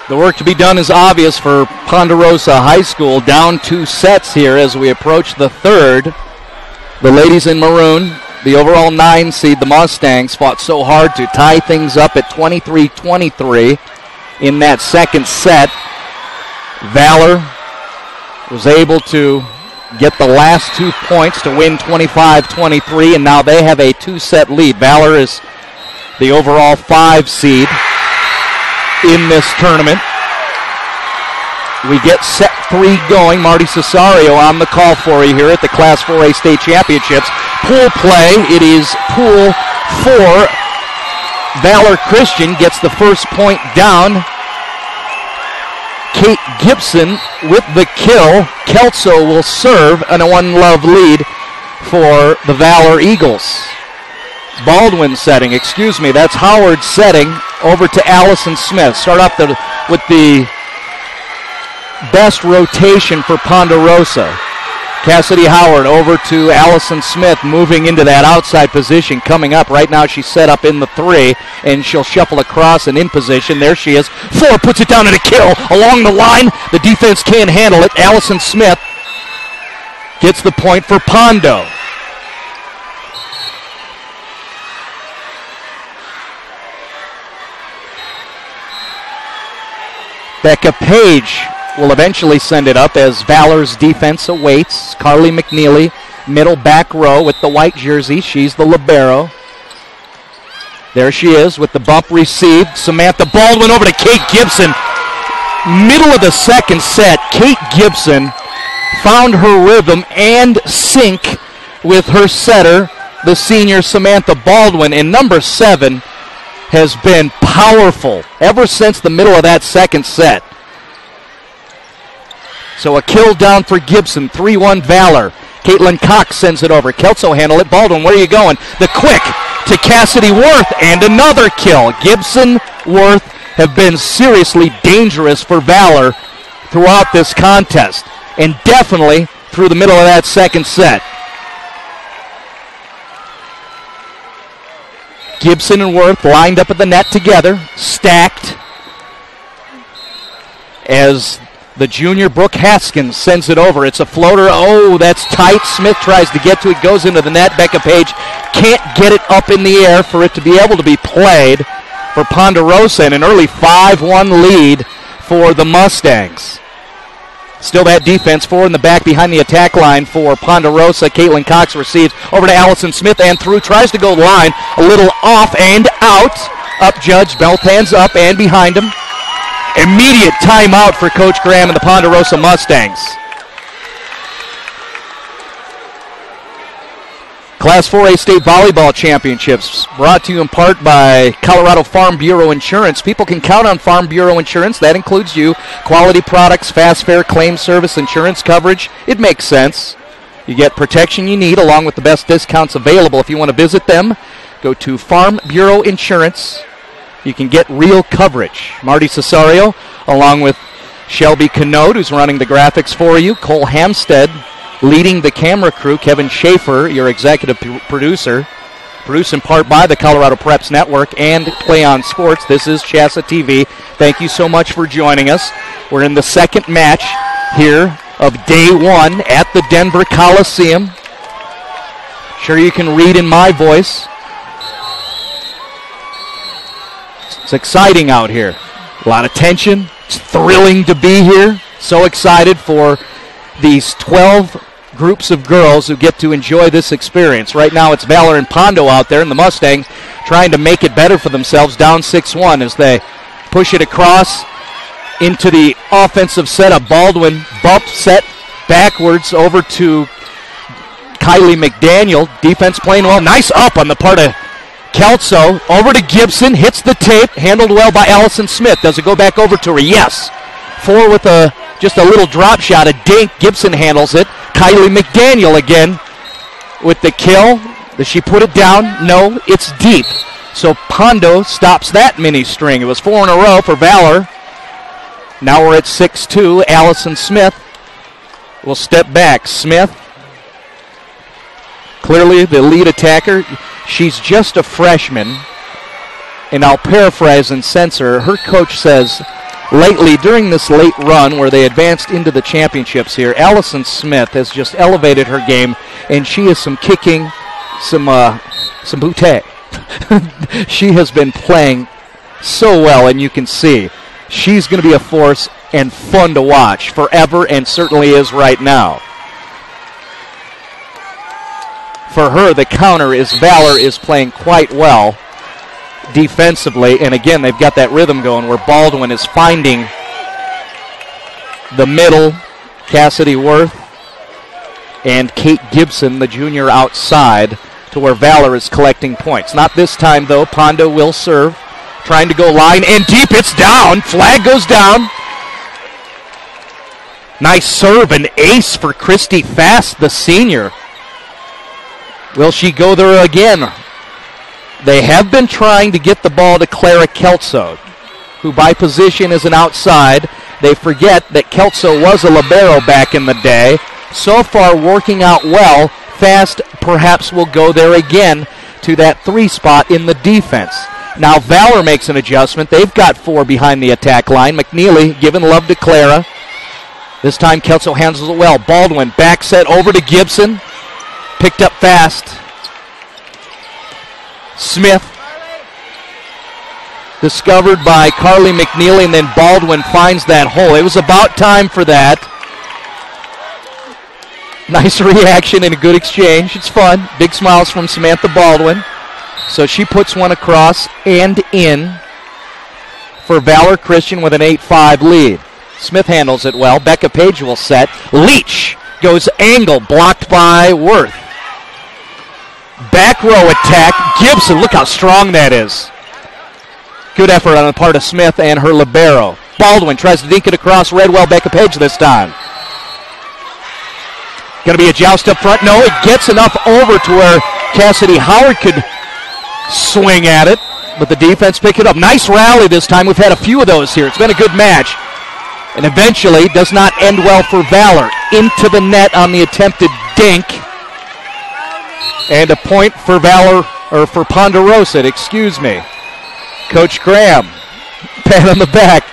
The work to be done is obvious for Ponderosa High School. Down 2 sets here as we approach the third. The ladies in maroon, the overall 9 seed, the Mustangs, fought so hard to tie things up at 23-23 in that second set. Valor was able to get the last 2 points to win 25-23, and now they have a 2-set lead. Valor is the overall 5 seed in this tournament. We get set 3 going. Marty Cesario on the call for you here at the Class 4A State Championships. Pool play. It is pool 4. Valor Christian gets the first point down. Kate Gibson with the kill. Kelso will serve and a 1-love lead for the Valor Eagles. Baldwin setting, that's Howard setting over to Allison Smith. Start off with the best rotation for Ponderosa. Cassidy Howard over to Allison Smith, moving into that outside position. Coming up right now, she's set up in the 3, and she'll shuffle across and in position. There she is. 4 puts it down and a kill along the line. The defense can't handle it. Allison Smith gets the point for Pondo. Becca Page will eventually send it up as Valor's defense awaits. Carly McNeely, middle back row with the white jersey. She's the libero. There she is with the bump received. Samantha Baldwin over to Kate Gibson. Middle of the second set, Kate Gibson found her rhythm and sync with her setter, the senior Samantha Baldwin. And number 7 has been powerful ever since the middle of that second set. So a kill down for Gibson, 3-1 Valor. Caitlin Cox sends it over. Kelso handle it. Baldwin, where are you going? The quick to Cassidy Worth, and another kill. Gibson, Worth have been seriously dangerous for Valor throughout this contest, and definitely through the middle of that second set. Gibson and Worth lined up at the net together, stacked, as the junior Brooke Haskins sends it over. It's a floater. Oh, that's tight. Smith tries to get to it, goes into the net. Becca Page can't get it up in the air for it to be able to be played for Ponderosa, and an early 5-1 lead for the Mustangs. Still that defense, 4 in the back behind the attack line for Ponderosa. Caitlin Cox receives over to Allison Smith and through. Tries to go line. A little off and out. Up judge, both hands up and behind him. Immediate timeout for Coach Graham and the Ponderosa Mustangs. Class 4A State Volleyball Championships brought to you in part by Colorado Farm Bureau Insurance. People can count on Farm Bureau Insurance. That includes you. Quality products, fast, fair claim service, insurance coverage. It makes sense. You get protection you need along with the best discounts available. If you want to visit them, go to Farm Bureau Insurance. You can get real coverage. Marty Cesario along with Shelby Canode, who's running the graphics for you. Cole Hamstead leading the camera crew. Kevin Schaefer, your executive producer. Produced in part by the Colorado Preps Network and Play On Sports. This is CHSAA TV. Thank you so much for joining us. We're in the second match here of day 1 at the Denver Coliseum. Sure you can read in my voice. It's exciting out here. A lot of tension. It's thrilling to be here. So excited for these 12 groups of girls who get to enjoy this experience. Right now it's Valor and Pondo out there, and the Mustangs trying to make it better for themselves, down 6-1 as they push it across into the offensive setup. Baldwin bump set backwards over to Kylie McDaniel. Defense playing well. Nice up on the part of Kelso. Over to Gibson. Hits the tape. Handled well by Allison Smith. Does it go back over to her? Yes. 4 with just a little drop shot. A dink. Gibson handles it. Kylie McDaniel again with the kill. Does she put it down? No. It's deep. So Pondo stops that mini string. It was 4 in a row for Valor. Now we're at 6-2. Allison Smith will step back. Smith, clearly the lead attacker. She's just a freshman, and I'll paraphrase and censor. Her coach says lately, during this late run where they advanced into the championships here, Allison Smith has just elevated her game, and she is some kicking, some bootay. She has been playing so well, and you can see she's going to be a force and fun to watch forever, and certainly is right now. For her, the counter is Valor is playing quite well defensively, and again, they've got that rhythm going where Baldwin is finding the middle, Cassidy Worth, and Kate Gibson, the junior, outside to where Valor is collecting points. Not this time, though. Pondo will serve, trying to go line and deep. It's down. Flag goes down. Nice serve, an ace for Christy Fast, the senior. Will she go there again? They have been trying to get the ball to Clara Kelso, who by position is an outside. They forget that Kelso was a libero back in the day. So far working out well. Fast perhaps will go there again to that 3 spot in the defense. Now Valor makes an adjustment. They've got 4 behind the attack line. McNeely giving love to Clara. This time Kelso handles it well. Baldwin back set over to Gibson. Picked up fast. Smith discovered by Carly McNeely, and then Baldwin finds that hole. It was about time for that. Nice reaction and a good exchange. It's fun. Big smiles from Samantha Baldwin. So she puts one across and in for Valor Christian with an 8-5 lead. Smith handles it well. Becca Page will set. Leach goes angle, blocked by Worth. Back row attack. Gibson, look how strong that is. Good effort on the part of Smith and her libero. Baldwin tries to dink it across Redwell. Becca Page this time. Going to be a joust up front. No, it gets enough over to where Cassidy Howard could swing at it, but the defense picked it up. Nice rally this time. We've had a few of those here. It's been a good match. And eventually does not end well for Valor. Into the net on the attempted dink. And a point for Valor, or for Ponderosa, excuse me. Coach Graham, pat on the back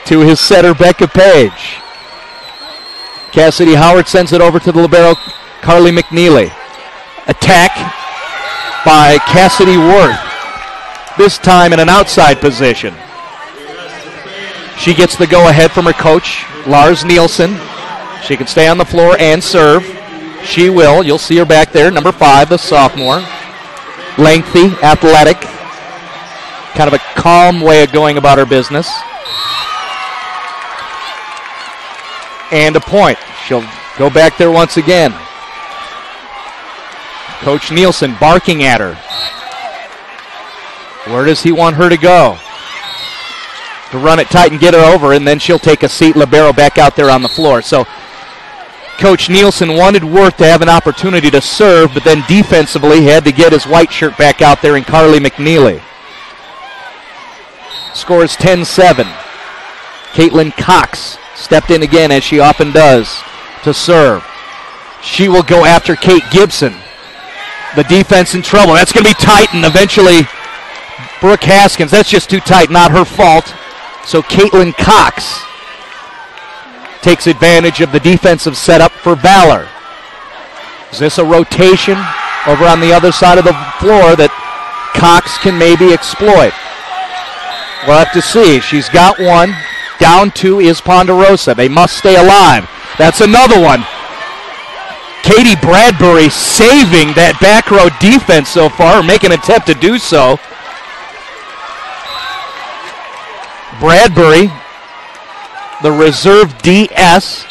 to his setter, Becca Page. Cassidy Howard sends it over to the libero, Carly McNeely. Attack by Cassidy Worth. This time in an outside position. She gets the go-ahead from her coach, Lars Nielsen. She can stay on the floor and serve. She will. You'll see her back there, number 5, the sophomore. Lengthy, athletic. Kind of a calm way of going about her business. And a point. She'll go back there once again. Coach Nielsen barking at her. Where does he want her to go? To run it tight and get her over, and then she'll take a seat, libero back out there on the floor. So Coach Nielsen wanted Worth to have an opportunity to serve, but then defensively had to get his white shirt back out there in Carly McNeely. Scores 10-7. Caitlin Cox stepped in again, as she often does, to serve. She will go after Kate Gibson. The defense in trouble. That's going to be tight, and eventually Brooke Haskins. That's just too tight, not her fault. So Caitlin Cox takes advantage of the defensive setup for Valor. Is this a rotation over on the other side of the floor that Cox can maybe exploit? We'll have to see. She's got one. Down 2 is Ponderosa. They must stay alive. That's another one. Katie Bradbury saving that back row defense so far, making an attempt to do so. Bradbury, the reserve DS.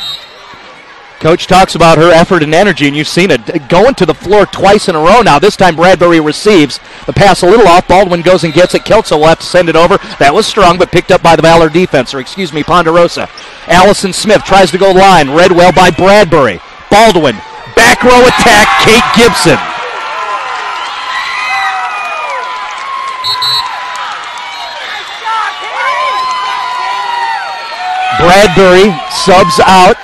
Coach talks about her effort and energy, and you've seen it going to the floor twice in a row now. This time Bradbury receives the pass a little off. Baldwin goes and gets it. Kelso will have to send it over. That was strong, but picked up by the Valor defense, or excuse me, Ponderosa. Allison Smith tries to go line. Read well by Bradbury. Baldwin, back row attack, Kate Gibson. Bradbury subs out.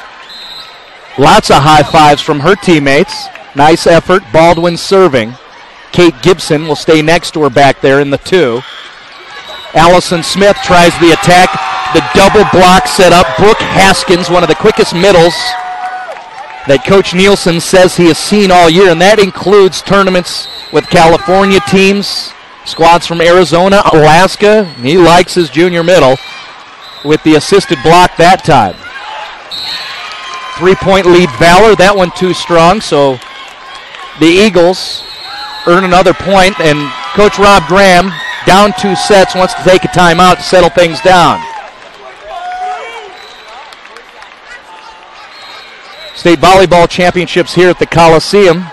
Lots of high fives from her teammates. Nice effort. Baldwin serving. Kate Gibson will stay next to her back there in the 2. Allison Smith tries the attack. The double block set up. Brooke Haskins, one of the quickest middles that Coach Nielsen says he has seen all year, and that includes tournaments with California teams, squads from Arizona, Alaska. He likes his junior middle with the assisted block that time. 3-point lead Valor. That one too strong, so the Eagles earn another point, and Coach Rob Graham, down 2 sets, wants to take a timeout to settle things down. State Volleyball Championships here at the Coliseum.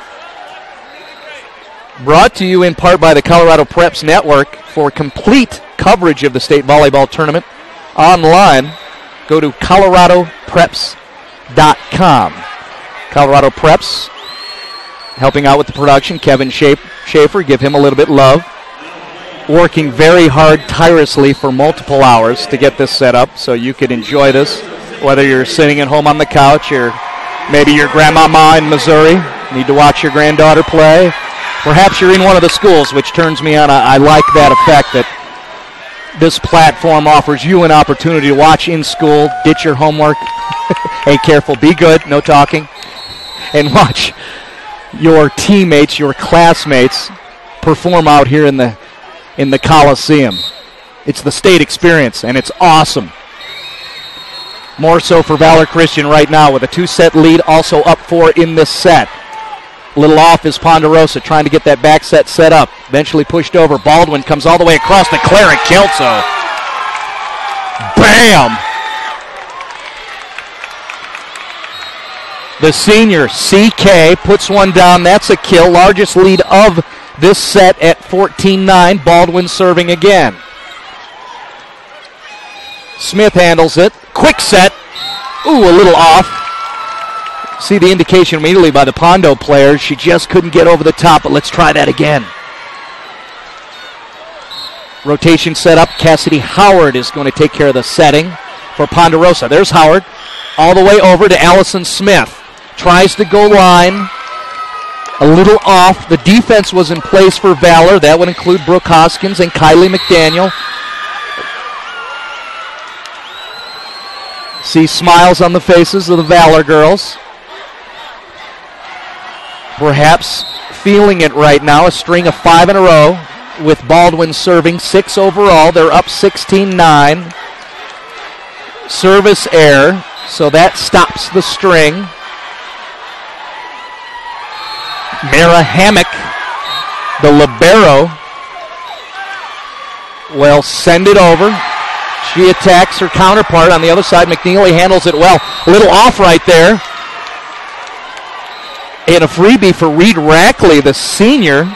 Brought to you in part by the Colorado Preps Network. For complete coverage of the State Volleyball Tournament online, go to coloradopreps.com. Colorado Preps helping out with the production. Kevin Schaefer, give him a little bit love. Working very hard, tirelessly for multiple hours to get this set up so you could enjoy this, whether you're sitting at home on the couch or maybe your grandmama in Missouri, need to watch your granddaughter play. Perhaps you're in one of the schools, which turns me on. I like that effect that this platform offers you an opportunity to watch in school, ditch your homework. Hey, careful, be good, no talking. And watch your teammates, your classmates perform out here in the Coliseum. It's the state experience, and it's awesome. More so for Valor Christian right now with a 2-set lead, also up 4 in this set. A little off is Ponderosa trying to get that back set set up. Eventually pushed over. Baldwin comes all the way across to Clara Kelso. Bam! The senior, CK, puts one down. That's a kill. Largest lead of this set at 14-9. Baldwin serving again. Smith handles it. Quick set. Ooh, a little off. See the indication immediately by the Pondo players. She just couldn't get over the top, but let's try that again. Rotation set up. Cassidy Howard is going to take care of the setting for Ponderosa. There's Howard. All the way over to Allison Smith. Tries to go line. A little off. The defense was in place for Valor. That would include Brooke Hoskins and Kylie McDaniel. See smiles on the faces of the Valor girls. Perhaps feeling it right now. A string of 5 in a row with Baldwin serving 6 overall. They're up 16-9. Service error, so that stops the string. Mara Hammock, the libero, will send it over. She attacks her counterpart on the other side. McNeely handles it well. A little off right there. And a freebie for Reed Rackley, the senior,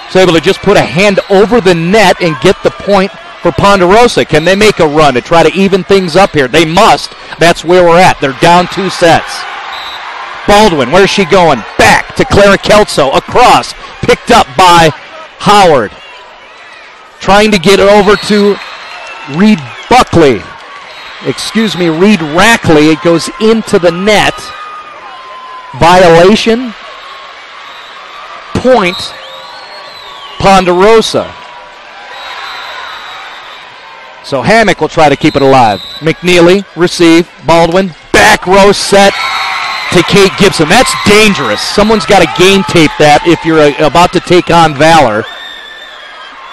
is able to just put a hand over the net and get the point for Ponderosa. Can they make a run to try to even things up here? They must. That's where we're at. They're down 2 sets. Baldwin, where's she going? Back to Clara Kelso. Across. Picked up by Howard. Trying to get it over to Reed Rackley. It goes into the net. Violation. Point. Ponderosa. So Hammock will try to keep it alive. McNeely, receive. Baldwin, back row set to Kate Gibson. That's dangerous. Someone's got to game tape that if you're about to take on Valor.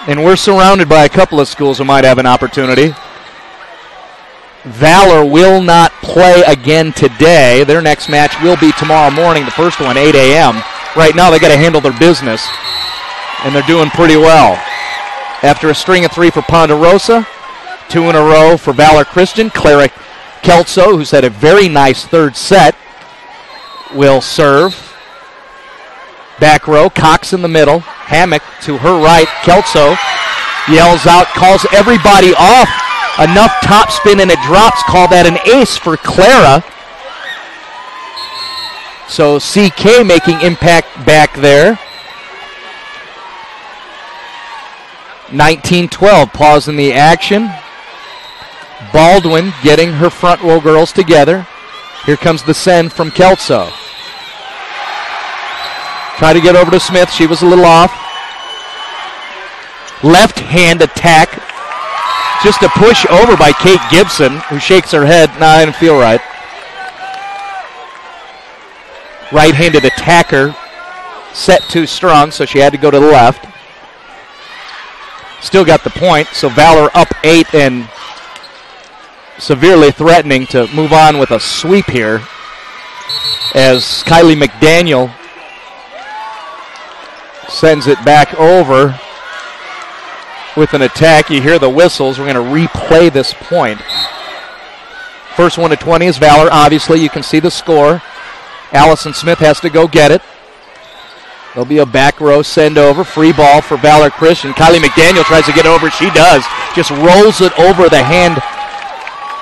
And we're surrounded by a couple of schools who might have an opportunity. Valor will not play again today. Their next match will be tomorrow morning, the first one, 8 a.m. Right now, they got to handle their business, and they're doing pretty well. After a string of 3 for Ponderosa, 2 in a row for Valor Christian, Clara Kelso, who's had a very nice 3rd set, will serve. Back row, Cox in the middle, Hammock to her right. Kelso yells out, calls everybody off. Enough topspin and it drops. Call that an ace for Clara. So CK making impact back there. 19-12, pause in the action. Baldwin getting her front row girls together. Here comes the send from Kelso. Try to get over to Smith. She was a little off. Left hand attack Just a push over by Kate Gibson, who shakes her head. Nah, I didn't feel right. Right-handed attacker, set too strong, so she had to go to the left. Still got the point, so Valor up 8 and severely threatening to move on with a sweep here as Kylie McDaniel sends it back over with an attack. You hear the whistles. We're going to replay this point. First one to 20 is Valor. Obviously, you can see the score. Allison Smith has to go get it. There'll be a back row send over. Free ball for Valor Christian. Kylie McDaniel tries to get over. She does. Just rolls it over the hand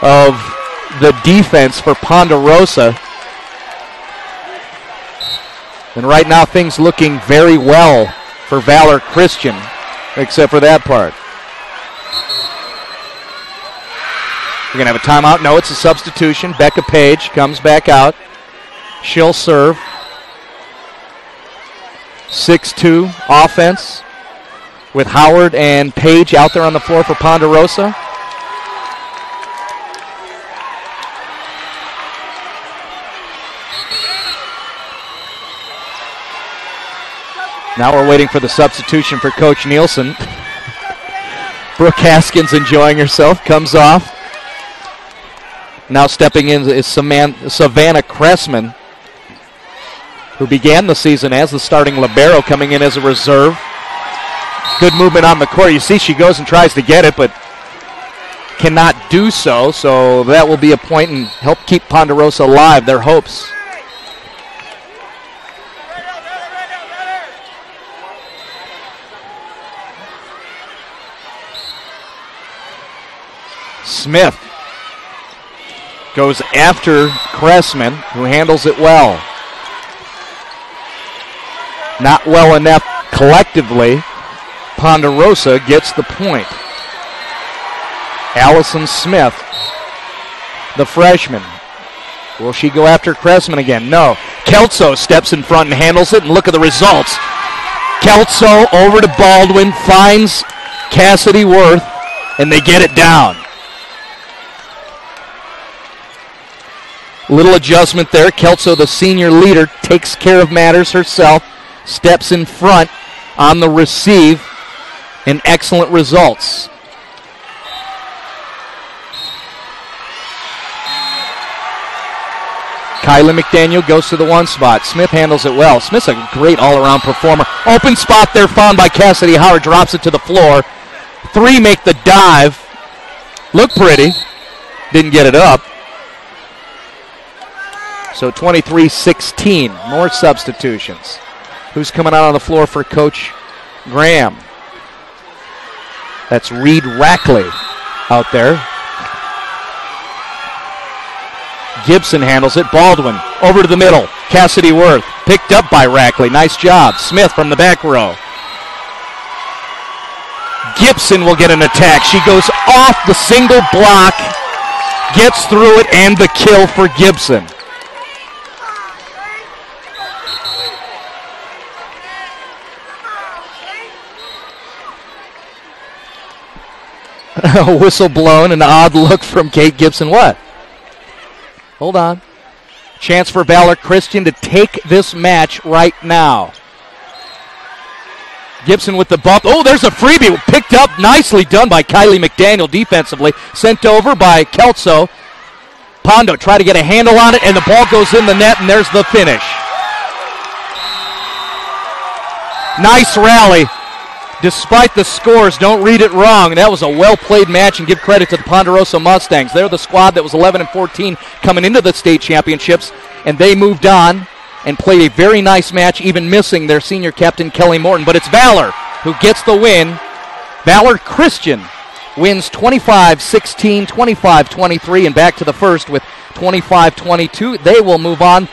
of the defense for Ponderosa. And right now things looking very well for Valor Christian, except for that part. We're going to have a timeout. No, it's a substitution. Becca Page comes back out. She'll serve. 6-2 offense with Howard and Page out there on the floor for Ponderosa. Now we're waiting for the substitution for Coach Nielsen. Brooke Haskins enjoying herself, comes off. Now stepping in is Savannah Cressman, who began the season as the starting libero, coming in as a reserve. Good movement on the court. You see she goes and tries to get it, but cannot do so. So that will be a point and help keep Ponderosa alive, their hopes. Smith goes after Cressman, who handles it well. Not well enough collectively. Ponderosa gets the point. Allison Smith, the freshman. Will she go after Cressman again? No. Kelso steps in front and handles it, and look at the results. Kelso over to Baldwin, finds Cassidy Worth, and they get it down. Little adjustment there. Kelso, the senior leader, takes care of matters herself, steps in front on the receive, and excellent results. Kylie McDaniel goes to the one spot. Smith handles it well. Smith's a great all-around performer. Open spot there found by Cassidy Howard. Drops it to the floor. 3 make the dive. Look pretty. Didn't get it up. So 23-16. More substitutions. Who's coming out on the floor for Coach Graham? That's Reed Rackley out there. Gibson handles it. Baldwin over to the middle. Cassidy Worth picked up by Rackley. Nice job. Smith from the back row. Gibson will get an attack. She goes off the single block, gets through it, and the kill for Gibson. A whistle blown, an odd look from Kate Gibson. What? Hold on. Chance for Valor Christian to take this match right now. Gibson with the bump. Oh, there's a freebie. Picked up. Nicely done by Kylie McDaniel defensively. Sent over by Kelso. Pondo tried to get a handle on it, and the ball goes in the net, and there's the finish. Nice rally. Despite the scores, don't read it wrong. That was a well-played match, and give credit to the Ponderosa Mustangs. They're the squad that was 11-14 coming into the state championships, and they moved on and played a very nice match, even missing their senior captain, Kelly Morton. But it's Valor who gets the win. Valor Christian wins 25-16, 25-23, and back to the first with 25-22. They will move on.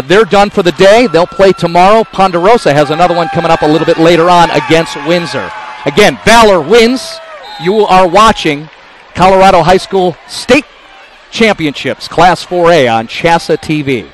They're done for the day. They'll play tomorrow. Ponderosa has another one coming up a little bit later on against Windsor. Again, Valor wins. You are watching Colorado High School State Championships, Class 4A on CHSAA TV.